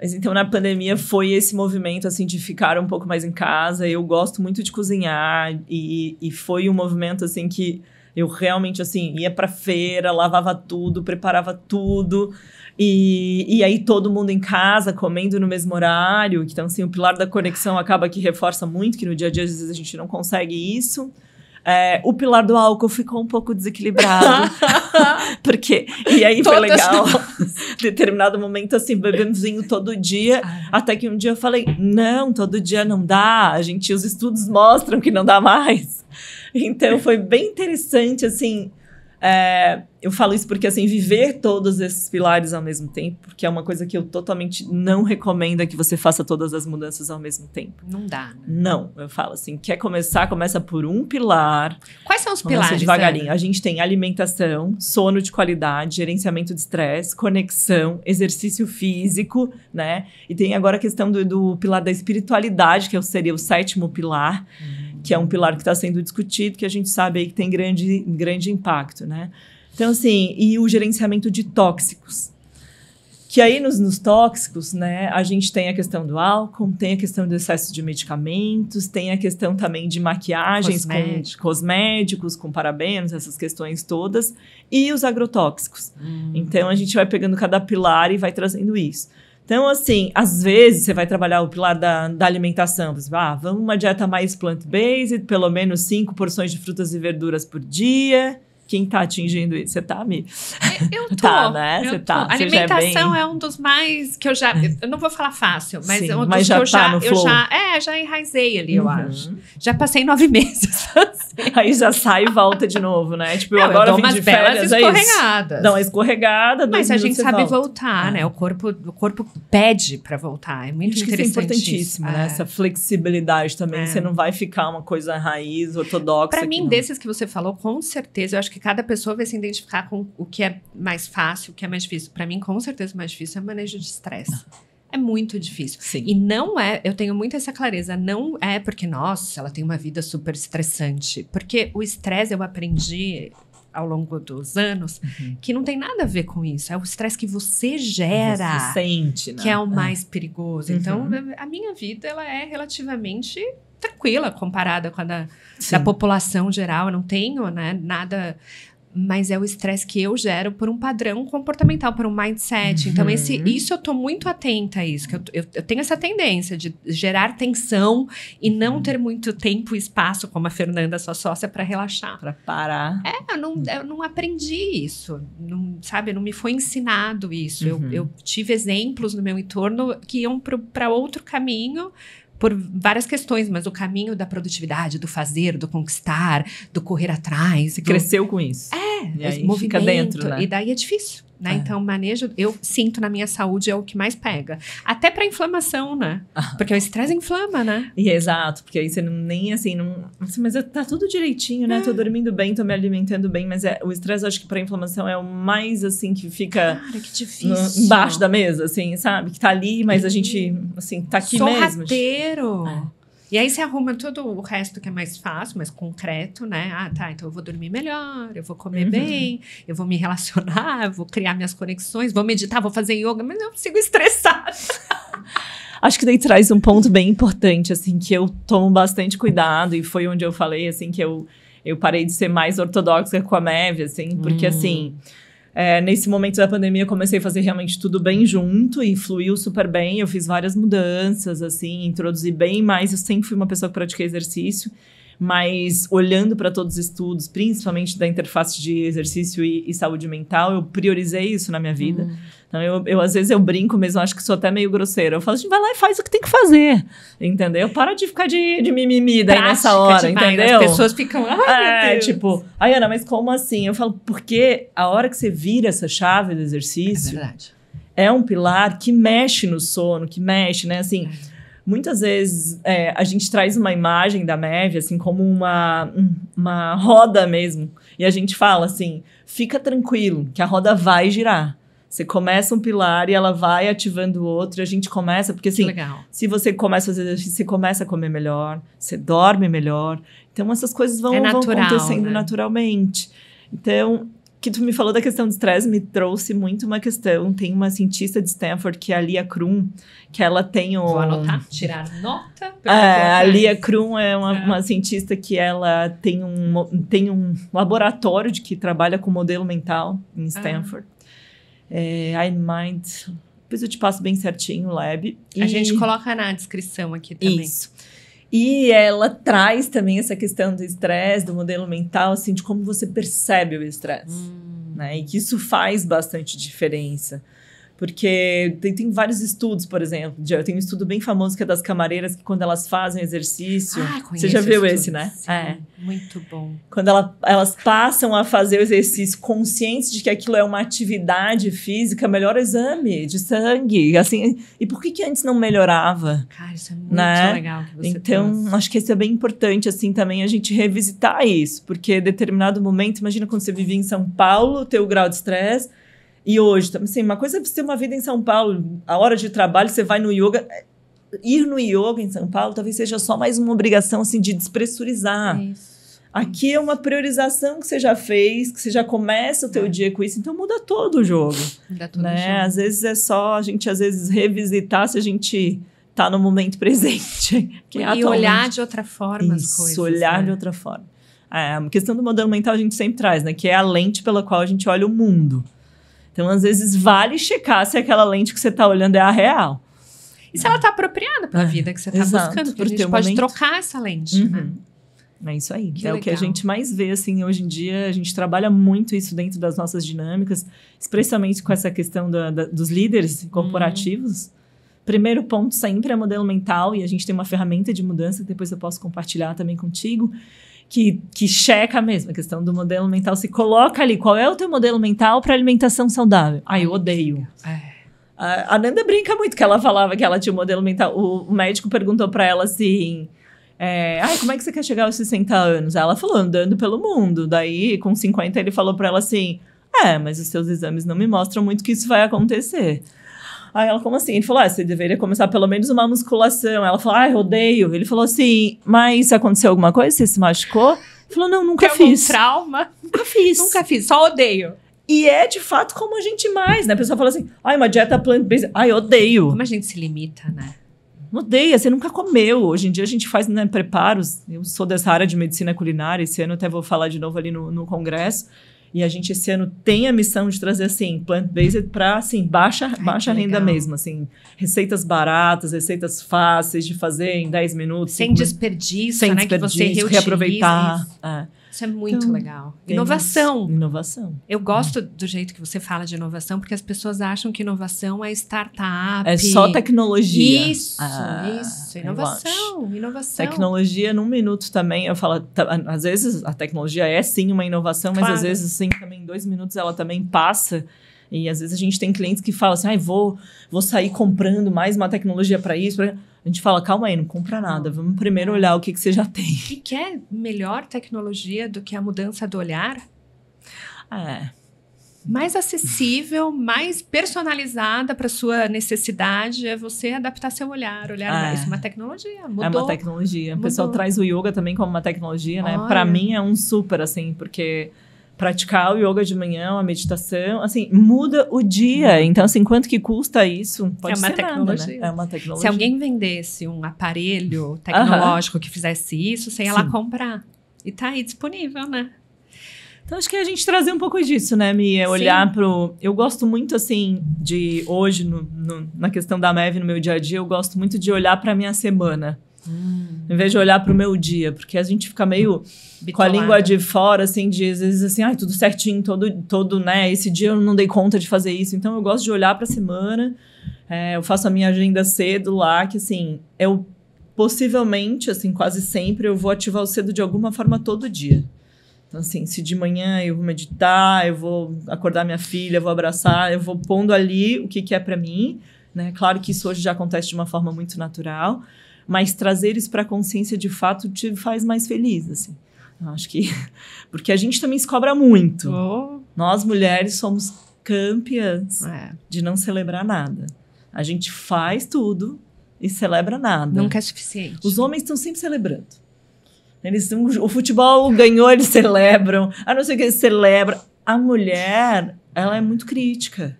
Mas então, na pandemia, foi esse movimento, assim, de ficar um pouco mais em casa. Eu gosto muito de cozinhar e foi um movimento, assim, que eu realmente, assim, ia pra feira, lavava tudo, preparava tudo. E aí todo mundo em casa, comendo no mesmo horário. Então, assim, o pilar da conexão acaba que reforça muito, que no dia a dia, às vezes, a gente não consegue isso. O pilar do álcool ficou um pouco desequilibrado. E aí foi legal. Determinado momento, assim, bebendo vinho todo dia. Até que um dia eu falei, não, todo dia não dá. Os estudos mostram que não dá mais. Então, foi bem interessante, assim... eu falo isso porque, assim, viver todos esses pilares ao mesmo tempo, porque é uma coisa que eu totalmente não recomendo que você faça todas as mudanças ao mesmo tempo. Não dá, né? Não, eu falo assim, quer começar, começa por um pilar. Quais são os pilares? Devagarinho. Ana? A gente tem alimentação, sono de qualidade, gerenciamento de estresse, conexão, exercício físico, né? E tem agora a questão do pilar da espiritualidade, que seria o 7º pilar, que é um pilar que está sendo discutido, que a gente sabe aí que tem grande impacto, né? Então, assim, e o gerenciamento de tóxicos, Que aí nos tóxicos, né, a gente tem a questão do álcool, tem a questão do excesso de medicamentos, tem a questão também de maquiagens, com cosméticos, com parabenos, essas questões todas, e os agrotóxicos. Então, a gente vai pegando cada pilar e vai trazendo isso. Então, assim, às vezes você vai trabalhar o pilar da alimentação. Você vai, vamos uma dieta mais plant-based, pelo menos 5 porções de frutas e verduras por dia. Quem tá atingindo isso? Você tá, Mi? Eu tô. Tá, né? Você tá. A alimentação é um dos mais que eu já... Eu não vou falar fácil, mas sim, é um dos mas já que eu tá já enraizei ali, eu acho. Já passei 9 meses. Aí já sai e volta de novo, né? Tipo, não, agora eu vim de férias, escorregadas. Dá uma escorregada. Mas a gente sabe voltar, né? O corpo pede pra voltar. É muito interessante. Isso é importantíssimo, né? Essa flexibilidade também. Você não vai ficar uma coisa raiz, ortodoxa. Pra mim, desses que você falou, com certeza, eu acho que cada pessoa vai se identificar com o que é mais fácil, o que é mais difícil. Pra mim, com certeza, o mais difícil é o manejo de estresse. É muito difícil. Sim. E não é, eu tenho muito essa clareza, não é porque, nossa, ela tem uma vida super estressante. Porque o estresse eu aprendi ao longo dos anos que não tem nada a ver com isso. É o estresse que você gera. Você sente, né? Que é o mais perigoso. Então, a minha vida, ela é relativamente tranquila comparada com a da população geral. Eu não tenho, né, nada... Mas é o estresse que eu gero por um padrão comportamental, por um mindset. Então, isso eu tô muito atenta a isso. Que eu tenho essa tendência de gerar tensão e não ter muito tempo e espaço, como a Fernanda, sua sócia, para relaxar. Para parar. Eu não aprendi isso. Não, sabe, não me foi ensinado isso. Eu tive exemplos no meu entorno que iam para outro caminho, por várias questões, mas o caminho da produtividade, do fazer, do conquistar, do correr atrás. Você cresceu com isso. E aí movimento, fica dentro, né? E daí é difícil, né? Então, manejo, eu sinto na minha saúde é o que mais pega. Até pra inflamação, né? Porque o estresse inflama, né? E exato, porque aí você nem assim, mas tá tudo direitinho, né? Tô dormindo bem, tô me alimentando bem, mas o estresse, acho que pra inflamação é o mais, assim, que fica... Cara, que difícil. Embaixo da mesa, assim, sabe? Que tá ali, mas a gente, assim, tá aqui mesmo. Sorrateiro. E aí você arruma todo o resto que é mais fácil, mais concreto, né? Tá, então eu vou dormir melhor, eu vou comer bem, eu vou me relacionar, eu vou criar minhas conexões, vou meditar, vou fazer yoga, mas eu sigo estressada. Acho que daí traz um ponto bem importante, assim, que eu tomo bastante cuidado, e foi onde eu falei, assim, que eu parei de ser mais ortodoxa com a Mev, assim, porque, assim... nesse momento da pandemia, eu comecei a fazer realmente tudo bem junto e fluiu super bem. Eu fiz várias mudanças, assim, introduzi bem mais. Eu sempre fui uma pessoa que pratiquei exercício, mas olhando para todos os estudos, principalmente da interface de exercício e saúde mental, eu priorizei isso na minha vida. Então, eu às vezes eu brinco mesmo, acho que sou até meio grosseira. Eu falo assim, vai lá e faz o que tem que fazer, entendeu? Para de ficar de mimimi daí nessa hora, demais, entendeu? As pessoas ficam, ai, meu Deus. Tipo, ai, Ana, mas como assim? Eu falo, porque a hora que você vira essa chave do exercício, é um pilar que mexe no sono, que mexe, né? Assim, muitas vezes a gente traz uma imagem da MEV, assim, como uma roda mesmo. E a gente fala assim, fica tranquilo, que a roda vai girar. Você começa um pilar e ela vai ativando o outro e a gente começa... Porque assim, se você começa a fazer exercício, você começa a comer melhor, você dorme melhor. Então, essas coisas vão acontecendo naturalmente. Então, que tu me falou da questão do estresse me trouxe muito uma questão. Tem uma cientista de Stanford, que é a Lia Krum, que ela tem Vou anotar, tirar nota. A Lia Krum é uma cientista que ela tem um laboratório que trabalha com modelo mental em Stanford. iMind, depois eu te passo bem certinho o lab. A gente coloca na descrição aqui também. Isso. E ela traz também essa questão do estresse, do modelo mental, assim, de como você percebe o estresse. Né? E que isso faz bastante diferença. Porque tem vários estudos, por exemplo. Eu tenho um estudo bem famoso que é das camareiras, que quando elas fazem exercício... Você já viu esse, né? Sim, muito bom. Quando elas passam a fazer o exercício conscientes de que aquilo é uma atividade física, melhora o exame de sangue. Assim, e por que antes não melhorava? Cara, isso é muito legal que você Então, acho que isso é bem importante, assim, também a gente revisitar isso. Porque em determinado momento, imagina quando você vivia em São Paulo, ter o grau de estresse. E hoje, assim, uma coisa é você ter uma vida em São Paulo, a hora de trabalho, você vai no yoga. Ir no yoga em São Paulo talvez seja só mais uma obrigação, assim, de despressurizar Aqui é uma priorização que você já fez, que você já começa o teu dia com isso, então muda todo o jogo. Muda todo né? o jogo. Às vezes é só a gente, às vezes, revisitar se a gente tá no momento presente. Que e olhar de outra forma as coisas. Isso, olhar de outra forma. A questão do modelo mental a gente sempre traz, né? Que é a lente pela qual a gente olha o mundo. Então, às vezes, vale checar se aquela lente que você tá olhando é a real. E se ela tá apropriada pela vida que você tá buscando, porque a gente pode trocar essa lente, né? É isso aí. Que é legal. O que a gente mais vê, assim, hoje em dia. A gente trabalha muito isso dentro das nossas dinâmicas, especialmente com essa questão dos líderes corporativos. Primeiro ponto sempre é modelo mental, e a gente tem uma ferramenta de mudança que depois eu posso compartilhar também contigo, que checa mesmo a questão do modelo mental. Se coloca ali, qual é o teu modelo mental para alimentação saudável? Eu odeio. A Nanda brinca muito, que ela falava que ela tinha um modelo mental. O médico perguntou para ela assim... como é que você quer chegar aos 60 anos? Ela falou, andando pelo mundo. Daí, com 50, ele falou pra ela assim... mas os seus exames não me mostram muito que isso vai acontecer. Aí ela, como assim? Ele falou, você deveria começar pelo menos uma musculação. Ela falou, eu odeio. Ele falou assim, mas aconteceu alguma coisa? Você se machucou? Ele falou, não, nunca fiz. Tem algum trauma? Nunca fiz. Nunca fiz, só odeio. E é, de fato, como a gente mais, né? A pessoa fala assim, uma dieta plant-based. Odeio. Como a gente se limita, né? Odeia, você nunca comeu. Hoje em dia a gente faz, né, preparos. Eu sou dessa área de medicina culinária. Esse ano até vou falar de novo ali no congresso. E a gente esse ano tem a missão de trazer, assim, plant-based para, assim, baixa renda mesmo, assim. Receitas baratas, receitas fáceis de fazer em 10 minutos. Sem desperdício, sem né? desperdício, Que você reutiliza. reaproveitar. Isso é muito legal. Inovação. Inovação. Eu gosto do jeito que você fala de inovação, porque as pessoas acham que inovação é startup. É só tecnologia. Isso. Inovação. Tecnologia, num minuto também, eu falo, às vezes a tecnologia é sim uma inovação, mas às vezes, assim, também em 2 minutos ela também passa. E às vezes a gente tem clientes que falam assim, vou sair comprando mais uma tecnologia para isso. A gente fala, calma aí, não compra nada. Vamos primeiro olhar o que você já tem. E quer melhor tecnologia do que a mudança do olhar? Mais acessível, mais personalizada para sua necessidade é você adaptar seu olhar. Isso é uma tecnologia, mudou. É uma tecnologia. O pessoal traz o yoga também como uma tecnologia, né? Para mim é um super, assim, porque... praticar o yoga de manhã, a meditação, assim, muda o dia. Então, assim, quanto que custa isso? Pode ser tecnologia. Nada, né? É uma tecnologia. Se alguém vendesse um aparelho tecnológico que fizesse isso, você ia lá comprar. E tá aí disponível, né? Então, acho que a gente trazer um pouco disso, né, Mia? Olhar pro... Eu gosto muito, assim, de hoje, na questão da MEV no meu dia a dia, eu gosto muito de olhar pra minha semana. Em vez de olhar pro meu dia, porque a gente fica meio bitolada, com a língua de fora, assim, de às vezes assim, tudo certinho, todo, né, esse dia eu não dei conta de fazer isso, então eu gosto de olhar pra semana, eu faço a minha agenda cedo lá, que assim, eu possivelmente, assim, quase sempre eu vou ativar o cedo de alguma forma todo dia. Então assim, se de manhã eu vou meditar, eu vou acordar minha filha, eu vou abraçar, eu vou pondo ali o que é pra mim, né, claro que isso hoje já acontece de uma forma muito natural, mas trazer isso para a consciência de fato te faz mais feliz, assim. Eu acho que... Porque a gente também se cobra muito. Nós, mulheres, somos campeãs de não celebrar nada. A gente faz tudo e celebra nada. Nunca é suficiente. Os homens estão sempre celebrando. O futebol ganhou, eles celebram. A não ser que eles celebram. A mulher, ela é muito crítica.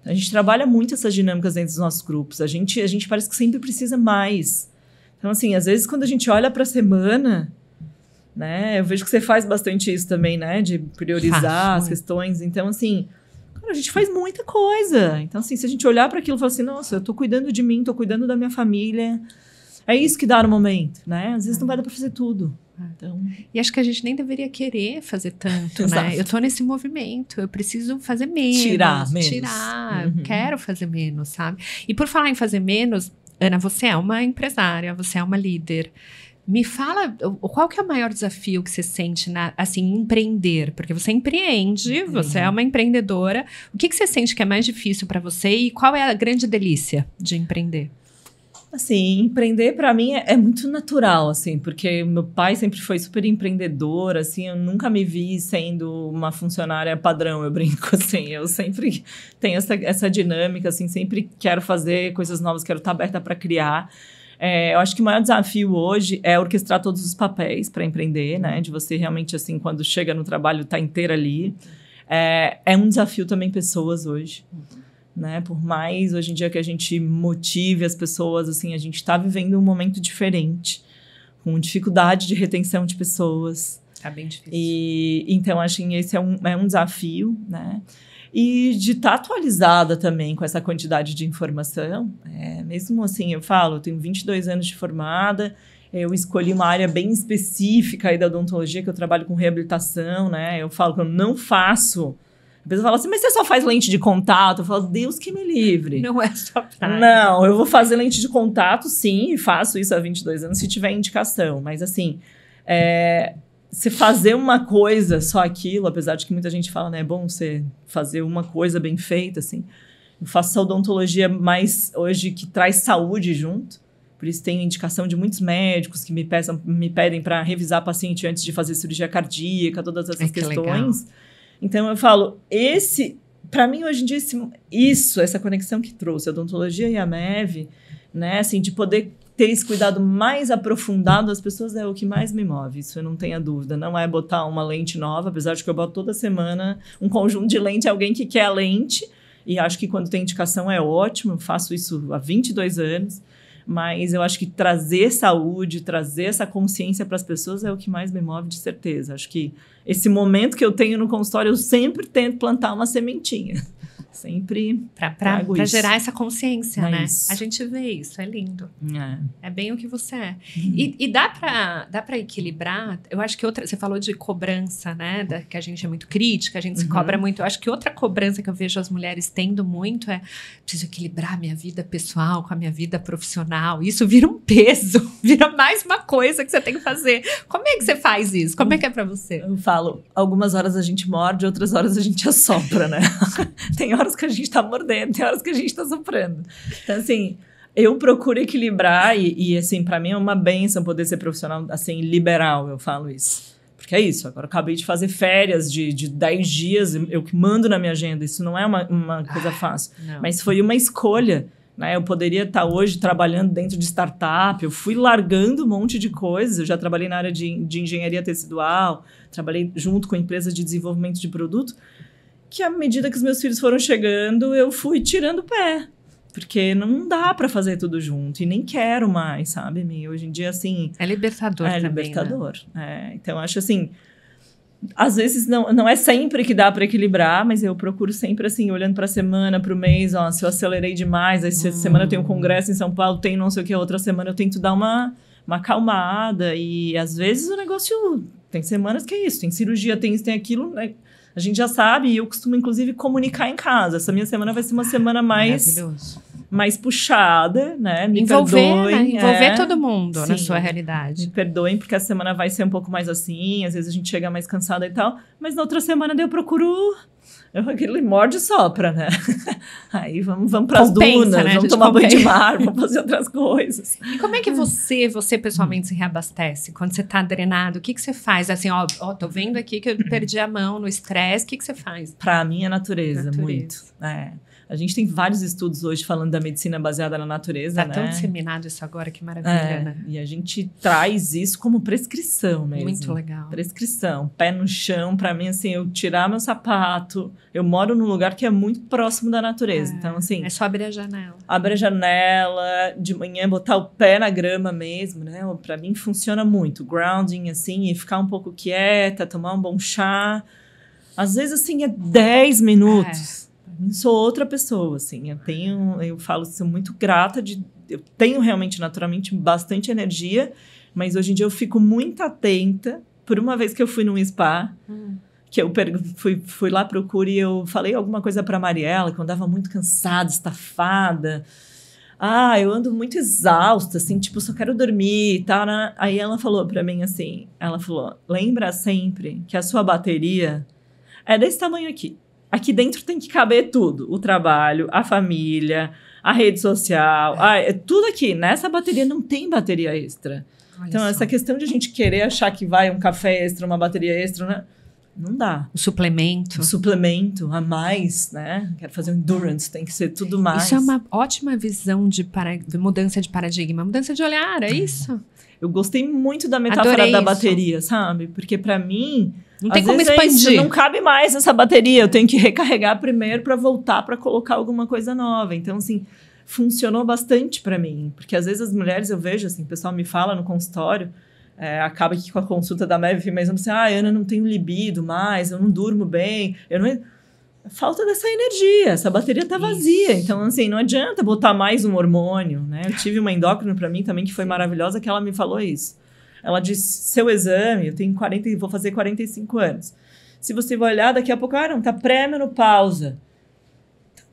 A gente trabalha muito essas dinâmicas dentro dos nossos grupos. A gente parece que sempre precisa mais. Então, assim, às vezes, quando a gente olha para a semana, né? Eu vejo que você faz bastante isso também, né? De priorizar as questões. Então, assim, cara, a gente faz muita coisa. Então, assim, se a gente olhar para aquilo e falar assim, nossa, eu tô cuidando de mim, tô cuidando da minha família. É isso que dá no momento, né? Às vezes não vai dar para fazer tudo. Então... E acho que a gente nem deveria querer fazer tanto, né? Eu tô nesse movimento, eu preciso fazer menos. Tirar. Quero fazer menos, sabe? E por falar em fazer menos... Ana, você é uma empresária, você é uma líder. Me fala, qual que é o maior desafio que você sente, assim, empreender? Porque você empreende, você é uma empreendedora. O que você sente que é mais difícil para você e qual é a grande delícia de empreender? Assim, empreender para mim é muito natural, assim, porque meu pai sempre foi super empreendedor, assim, eu nunca me vi sendo uma funcionária padrão, eu brinco, assim, eu sempre tenho essa dinâmica, assim, sempre quero fazer coisas novas, quero estar aberta para criar. Eu acho que o maior desafio hoje é orquestrar todos os papéis para empreender, né? De você realmente, assim, quando chega no trabalho, tá inteira ali. É um desafio também pessoas hoje, né? Por mais, hoje em dia, que a gente motive as pessoas, assim, a gente está vivendo um momento diferente, com dificuldade de retenção de pessoas. Tá bem difícil. Então, acho que esse é um desafio, né? E de estar atualizada também com essa quantidade de informação. Mesmo assim, eu tenho 22 anos de formada, eu escolhi uma área bem específica aí da odontologia, que eu trabalho com reabilitação, né? Eu falo que eu não faço... A pessoa fala assim, mas você só faz lente de contato? Eu falo, Deus que me livre. Não é só praia. Não, eu vou fazer lente de contato, sim, e faço isso há 22 anos, se tiver indicação. Mas, assim... Você fazer uma coisa, só aquilo, apesar de que muita gente fala, né, é bom você fazer uma coisa bem feita, assim. Eu faço essa odontologia mais hoje que traz saúde junto, por isso tenho indicação de muitos médicos que me pedem para revisar paciente antes de fazer cirurgia cardíaca, todas essas questões. Legal. Então eu falo, para mim hoje em dia, essa conexão que trouxe a odontologia e a MEV, né, assim, de poder ter esse cuidado mais aprofundado das pessoas é o que mais me move, isso eu não tenho dúvida. Não é botar uma lente nova, apesar de que eu boto toda semana um conjunto de lente, alguém que quer a lente, e acho que quando tem indicação é ótimo, eu faço isso há 22 anos, mas eu acho que trazer saúde, trazer essa consciência para as pessoas é o que mais me move, de certeza. Acho que esse momento que eu tenho no consultório, eu sempre tento plantar uma sementinha. Sempre para gerar essa consciência, né? Isso. A gente vê isso, é lindo. É bem o que você é. E dá para equilibrar, eu acho que você falou de cobrança, né? Que a gente é muito crítica, a gente se cobra muito. Eu acho que outra cobrança que eu vejo as mulheres tendo muito preciso equilibrar a minha vida pessoal com a minha vida profissional. Isso vira um peso, vira mais uma coisa que você tem que fazer. Como é que você faz isso? Como é que é para você? Eu falo, algumas horas a gente morde, outras horas a gente assopra, né? Tem horas que a gente tá mordendo, tem horas que a gente tá soprando. Então, assim, eu procuro equilibrar e assim, pra mim é uma bênção poder ser profissional, assim, liberal, eu falo isso. Porque é isso, agora eu acabei de fazer férias de 10 dias, eu que mando na minha agenda, isso não é uma coisa fácil. Não. Mas foi uma escolha, né? Eu poderia estar hoje trabalhando dentro de startup, eu fui largando um monte de coisas, eu já trabalhei na área de engenharia tecidual, trabalhei junto com empresas de desenvolvimento de produto, que à medida que os meus filhos foram chegando, eu fui tirando o pé. Porque não dá para fazer tudo junto. E nem quero mais, sabe, Mi? Hoje em dia, assim... É libertador também, libertador. Né? Então, acho assim... Às vezes, não é sempre que dá para equilibrar, mas eu procuro sempre, assim, olhando para a semana, para o mês, se eu acelerei demais, aí se essa semana eu tenho um congresso em São Paulo, tem não sei o que, outra semana eu tento dar uma acalmada. E, às vezes, o negócio... Tem semanas que é isso, tem cirurgia, tem isso, tem aquilo, né? A gente já sabe, e eu costumo, inclusive, comunicar em casa. Essa minha semana vai ser uma semana mais puxada, né? Me perdoem. Envolver todo mundo na sua realidade. Me perdoem, porque essa semana vai ser um pouco mais assim, às vezes a gente chega mais cansada e tal, mas na outra semana eu procuro... Aquele morde e sopra, né? Aí vamos para as dunas, né? Vamos tomar banho de mar, vamos fazer outras coisas. E como é que você pessoalmente se reabastece? Quando você tá drenado, o que você faz? Assim, tô vendo aqui que eu perdi a mão no estresse, o que você faz? Pra mim é natureza. Muito. A gente tem vários estudos hoje falando da medicina baseada na natureza, né? Tá tão disseminado isso agora, que maravilha, né? E a gente traz isso como prescrição mesmo. Muito legal. Prescrição. Pé no chão, pra mim, assim, eu tirar meu sapato. Eu moro num lugar que é muito próximo da natureza. Então, assim... É só abrir a janela. Abre a janela, de manhã botar o pé na grama mesmo, né? Pra mim funciona muito. Grounding, assim, e ficar um pouco quieta, tomar um bom chá. Às vezes, assim, é 10 minutos. Sou outra pessoa, assim, eu falo, sou muito grata eu tenho realmente, naturalmente, bastante energia, mas hoje em dia eu fico muito atenta, por uma vez que eu fui num spa, que eu fui lá pro Cura e eu falei alguma coisa pra Mariela, que eu andava muito cansada, estafada, eu ando muito exausta, assim, tipo, só quero dormir e tal, né? Aí ela falou pra mim assim, lembra sempre que a sua bateria é desse tamanho aqui. Aqui dentro tem que caber tudo. O trabalho, a família, a rede social. É tudo aqui. Nessa bateria não tem bateria extra. Olha então, essa questão de a gente querer achar que vai um café extra, uma bateria extra, né? Não dá. O suplemento. O suplemento a mais, né? Quero fazer um endurance, tem que ser tudo mais. Isso é uma ótima visão de mudança de paradigma, mudança de olhar, é isso? Eu gostei muito da metáfora Adorei da isso. bateria, sabe? Porque pra mim, Não tem às como vezes expandir. não cabe mais essa bateria, eu tenho que recarregar primeiro pra voltar pra colocar alguma coisa nova. Então, assim, funcionou bastante pra mim. Porque às vezes as mulheres, eu vejo, assim, o pessoal me fala no consultório, acaba aqui com a consulta da Maeve, mas assim, Ana, eu não tenho libido mais, eu não durmo bem, falta dessa energia, essa bateria tá vazia. Isso. Então, assim, não adianta botar mais um hormônio, né? Eu tive uma endócrina pra mim também que foi maravilhosa, que ela me falou isso. Ela disse, seu exame, eu tenho vou fazer 45 anos. Se você vai olhar, daqui a pouco, não, tá pré-menopausa.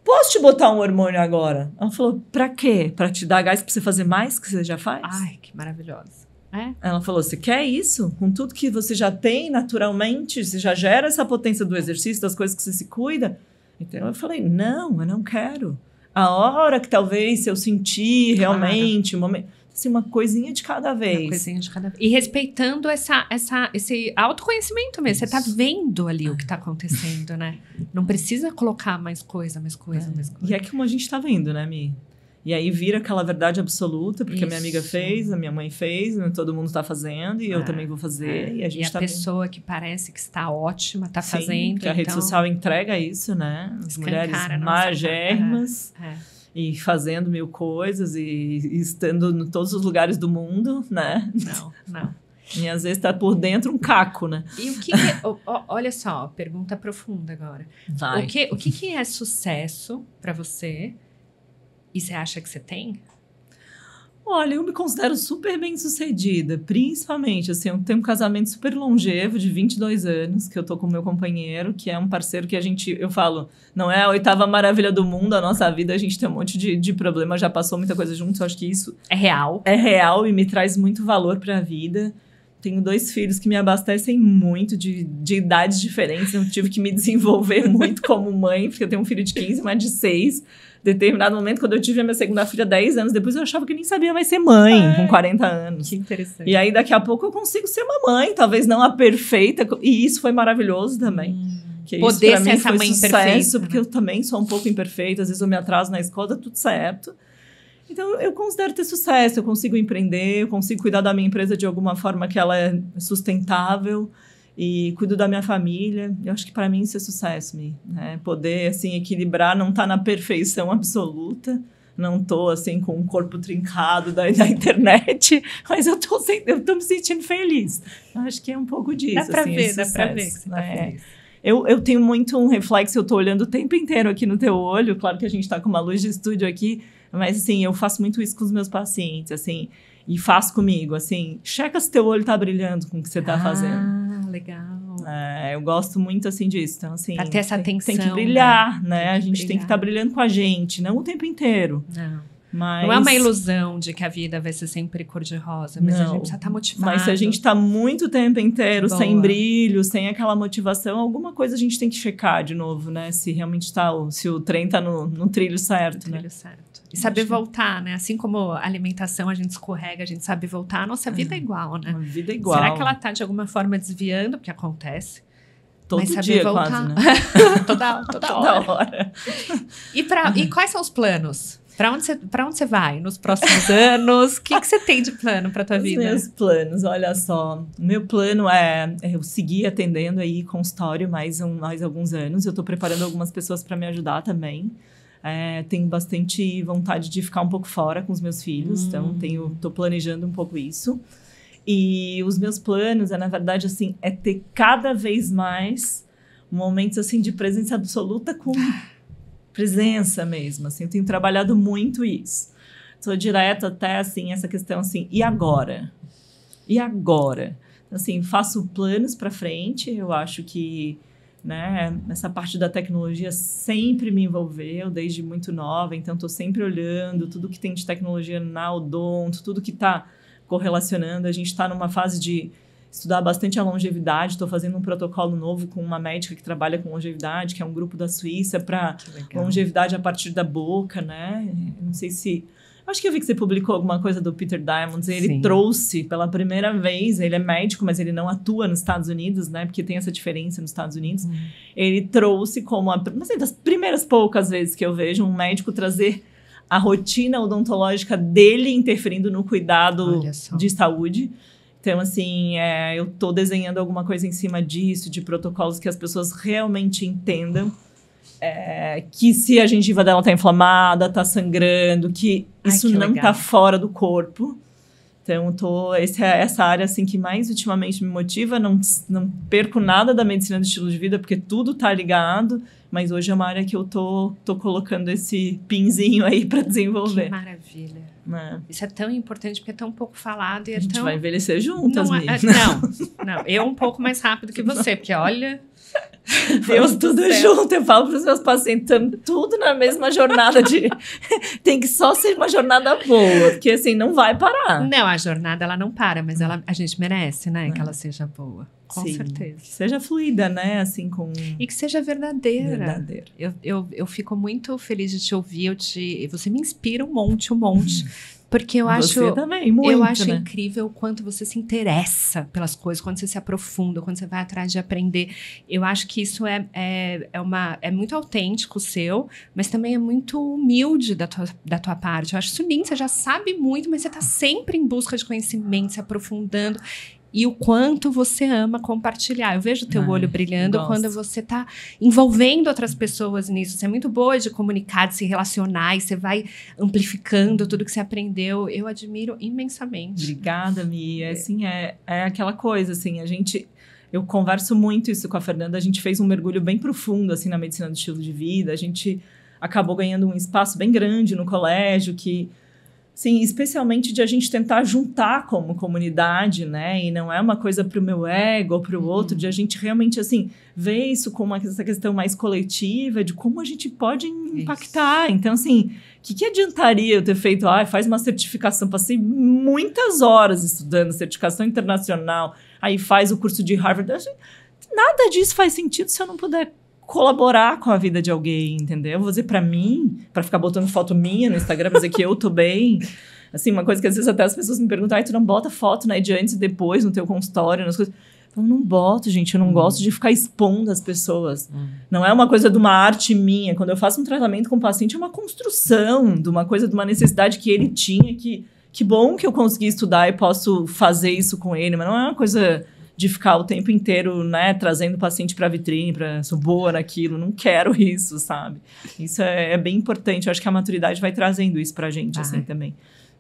Posso te botar um hormônio agora? Ela falou, pra quê? Pra te dar gás pra você fazer mais que você já faz? Ai, que maravilhosa. Ela falou, você quer isso? Com tudo que você já tem naturalmente, você já gera essa potência do exercício, das coisas que você se cuida? Então eu falei, não, eu não quero. A hora que talvez se eu sentir realmente, o momento, assim, uma coisinha de cada vez. Uma coisinha de cada vez. E respeitando esse autoconhecimento mesmo. Isso. Você tá vendo ali o que tá acontecendo, né? Não precisa colocar mais coisa, mais coisa. E é como a gente tá vendo, né, Mi? E aí vira aquela verdade absoluta, porque a minha amiga fez, a minha mãe fez, né, todo mundo está fazendo, e eu também vou fazer. E a pessoa que parece que está ótima, está fazendo. Que a rede social entrega isso, né? As mulheres magérrimas e fazendo mil coisas e estando em todos os lugares do mundo, né? Não. E às vezes está por dentro um caco, né? E o que olha só, pergunta profunda agora. Vai. O que é sucesso para você? E você acha que você tem? Olha, eu me considero super bem-sucedida, principalmente, assim, eu tenho um casamento super longevo, de 22 anos, que eu tô com o meu companheiro, que é um parceiro que eu falo, não é a 8ª maravilha do mundo, a nossa vida, a gente tem um monte de problema, já passou muita coisa juntos, eu acho que isso... É real. É real e me traz muito valor pra vida. Tenho 2 filhos que me abastecem muito de idades diferentes, eu tive que me desenvolver muito como mãe, porque eu tenho um filho de 15, uma de 6. Determinado momento, quando eu tive a minha segunda filha 10 anos depois, eu achava que nem sabia mais ser mãe, com 40 anos. Que interessante. E aí, daqui a pouco, eu consigo ser uma mãe, talvez não a perfeita, e isso foi maravilhoso também. Que poder isso, ser essa mãe perfeita. Porque eu também sou um pouco imperfeita, às vezes eu me atraso na escola, tudo certo. Então, eu considero ter sucesso, eu consigo empreender, eu consigo cuidar da minha empresa de alguma forma que ela é sustentável, e cuido da minha família. Eu acho que para mim isso é sucesso, né? Poder, assim, equilibrar, não tá na perfeição absoluta, não tô, assim, com um corpo trincado da internet, mas eu tô me sentindo feliz. Eu acho que é um pouco disso, dá pra assim, ver, sucesso, dá pra ver que você tá feliz. Eu tenho muito um reflexo, eu tô olhando o tempo inteiro aqui no teu olho, claro que a gente tá com uma luz de estúdio aqui, mas, assim, eu faço muito isso com os meus pacientes, assim, e faço comigo, assim, checa se teu olho tá brilhando com o que você tá fazendo. Legal. Eu gosto muito, assim, disso. Então, assim, pra ter essa atenção, tem que brilhar, né? A gente tem que estar brilhando com a gente, não o tempo inteiro. Não é uma ilusão de que a vida vai ser sempre cor-de-rosa, mas a gente precisa estar motivado. Mas se a gente tá muito tempo inteiro sem brilho, sem aquela motivação, alguma coisa a gente tem que checar de novo, né? Se realmente se o trem tá no trilho certo, né? E saber voltar, né? Assim como a alimentação, a gente escorrega, a gente sabe voltar, a nossa vida é igual, né? A vida é igual. Será que ela tá de alguma forma desviando? Porque acontece. Todo mas dia, voltar. quase, né? toda hora. E quais são os planos? Pra onde você vai nos próximos anos? O que você tem de plano pra tua vida? Os meus planos, olha só. O meu plano é eu seguir atendendo aí consultório mais alguns anos. Eu tô preparando algumas pessoas para me ajudar também. Tenho bastante vontade de ficar um pouco fora com os meus filhos. Então, tô planejando um pouco isso. E os meus planos na verdade, assim, é ter cada vez mais momentos, assim, de presença absoluta com... presença mesmo, assim, eu tenho trabalhado muito isso. Sou direto até, assim, essa questão, assim, e agora? E agora? Assim, faço planos para frente, eu acho que, né, essa parte da tecnologia sempre me envolveu, desde muito nova, então estou sempre olhando tudo que tem de tecnologia na odonto, tudo que está correlacionando, a gente está numa fase de estudar bastante a longevidade, estou fazendo um protocolo novo com uma médica que trabalha com longevidade, que é um grupo da Suíça, para longevidade a partir da boca, né? Não sei se Acho que eu vi que você publicou alguma coisa do Peter Diamandis. Ele trouxe pela primeira vez, ele é médico, mas ele não atua nos Estados Unidos, né? Porque tem essa diferença nos Estados Unidos. Ele trouxe como, assim, das primeiras poucas vezes que eu vejo um médico trazer a rotina odontológica dele interferindo no cuidado de saúde. Então, assim, eu tô desenhando alguma coisa em cima disso, de protocolos que as pessoas realmente entendam. Que se a gengiva dela tá inflamada, tá sangrando, que isso não tá fora do corpo. Então, essa área assim, que mais ultimamente me motiva. Não perco nada da medicina do estilo de vida, porque tudo tá ligado. Mas hoje é uma área que eu tô colocando esse pinzinho aí para desenvolver. Que maravilha. Isso é tão importante, porque é tão pouco falado. E a gente vai envelhecer juntas, não, não, eu um pouco mais rápido que você, porque olha... Deus, tudo junto. Eu falo para os meus pacientes, tudo na mesma jornada tem que só ser uma jornada boa, porque assim, não vai parar. Não, a jornada ela não para, mas a gente merece, né? Que ela seja boa. Com certeza. Que seja fluida, né? Assim, E que seja verdadeira. Eu fico muito feliz de te ouvir. Você me inspira um monte. Porque eu acho, também, muito, eu acho né? incrível o quanto você se interessa pelas coisas, quando você se aprofunda, quando você vai atrás de aprender. Eu acho que isso é muito autêntico seu, mas também é muito humilde da tua parte. Eu acho isso lindo, você já sabe muito, mas você está sempre em busca de conhecimento, se aprofundando. E o quanto você ama compartilhar. Eu vejo o teu olho brilhando quando você está envolvendo outras pessoas nisso. Você é muito boa de comunicar, de se relacionar, e você vai amplificando tudo que você aprendeu. Eu admiro imensamente. Obrigada, Mi. Assim, é aquela coisa, assim, eu converso muito isso com a Fernanda, a gente fez um mergulho bem profundo, assim, na medicina do estilo de vida. A gente acabou ganhando um espaço bem grande no colégio, que... Sim, especialmente de a gente tentar juntar como comunidade, né? E não é uma coisa para o meu ego ou para o outro, de a gente realmente, assim, ver isso como essa questão mais coletiva, de como a gente pode impactar. Isso. Então, assim, o que adiantaria eu ter feito, faz uma certificação, passei muitas horas estudando certificação internacional, aí faz o curso de Harvard. Nada disso faz sentido se eu não puder colaborar com a vida de alguém, entendeu? Vou dizer pra mim, pra ficar botando foto minha no Instagram, pra dizer que eu tô bem. Assim, uma coisa que às vezes até as pessoas me perguntam, tu não bota foto, né, de antes e depois no teu consultório, nas coisas. Eu não boto, gente, eu não gosto de ficar expondo as pessoas. Não é uma coisa de uma arte minha. Quando eu faço um tratamento com o paciente, é uma construção de uma coisa, de uma necessidade que ele tinha, que bom que eu consegui estudar e posso fazer isso com ele, mas não é uma coisa... de ficar o tempo inteiro, né, trazendo o paciente para a vitrine, sou boa naquilo, não quero isso, sabe? Isso é bem importante, eu acho que a maturidade vai trazendo isso pra gente, assim, também.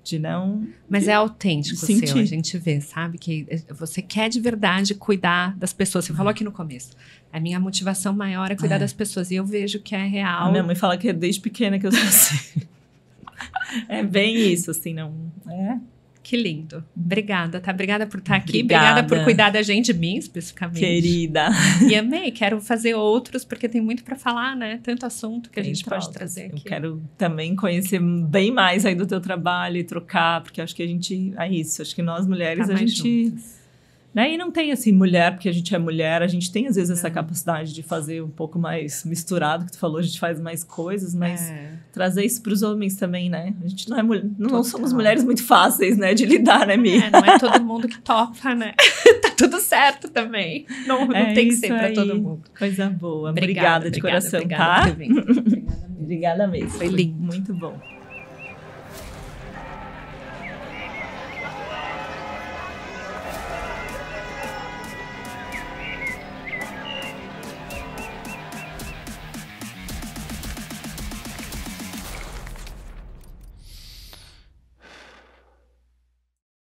De não... Mas é autêntico o seu, a gente vê, sabe? Que você quer de verdade cuidar das pessoas. Você falou aqui no começo, a minha motivação maior é cuidar das pessoas, e eu vejo que é real. A minha mãe fala que é desde pequena que eu sou assim. É bem isso, assim, não... Que lindo. Obrigada, tá? Obrigada por estar aqui. Obrigada por cuidar da gente, de mim, especificamente. Querida. E amei. Quero fazer outros, porque tem muito para falar, né? Tanto assunto que a gente pode trazer aqui. Eu quero também conhecer bem mais aí do teu trabalho e trocar, porque acho que a gente... É isso. Acho que nós, mulheres, a gente... Juntas. Né? E não tem, assim, mulher, porque a gente é mulher. A gente tem, às vezes, essa capacidade de fazer um pouco mais misturado, que tu falou, a gente faz mais coisas, mas trazer isso para os homens também, né? A gente não é mulher, não somos mulheres muito fáceis, né? De lidar, né, Mi? Não é todo mundo que topa, né? Tá tudo certo também. Não tem que ser para todo mundo. Coisa boa. Obrigada de coração, tá? Obrigada por ter vindo. Obrigada mesmo. Foi lindo. Muito bom.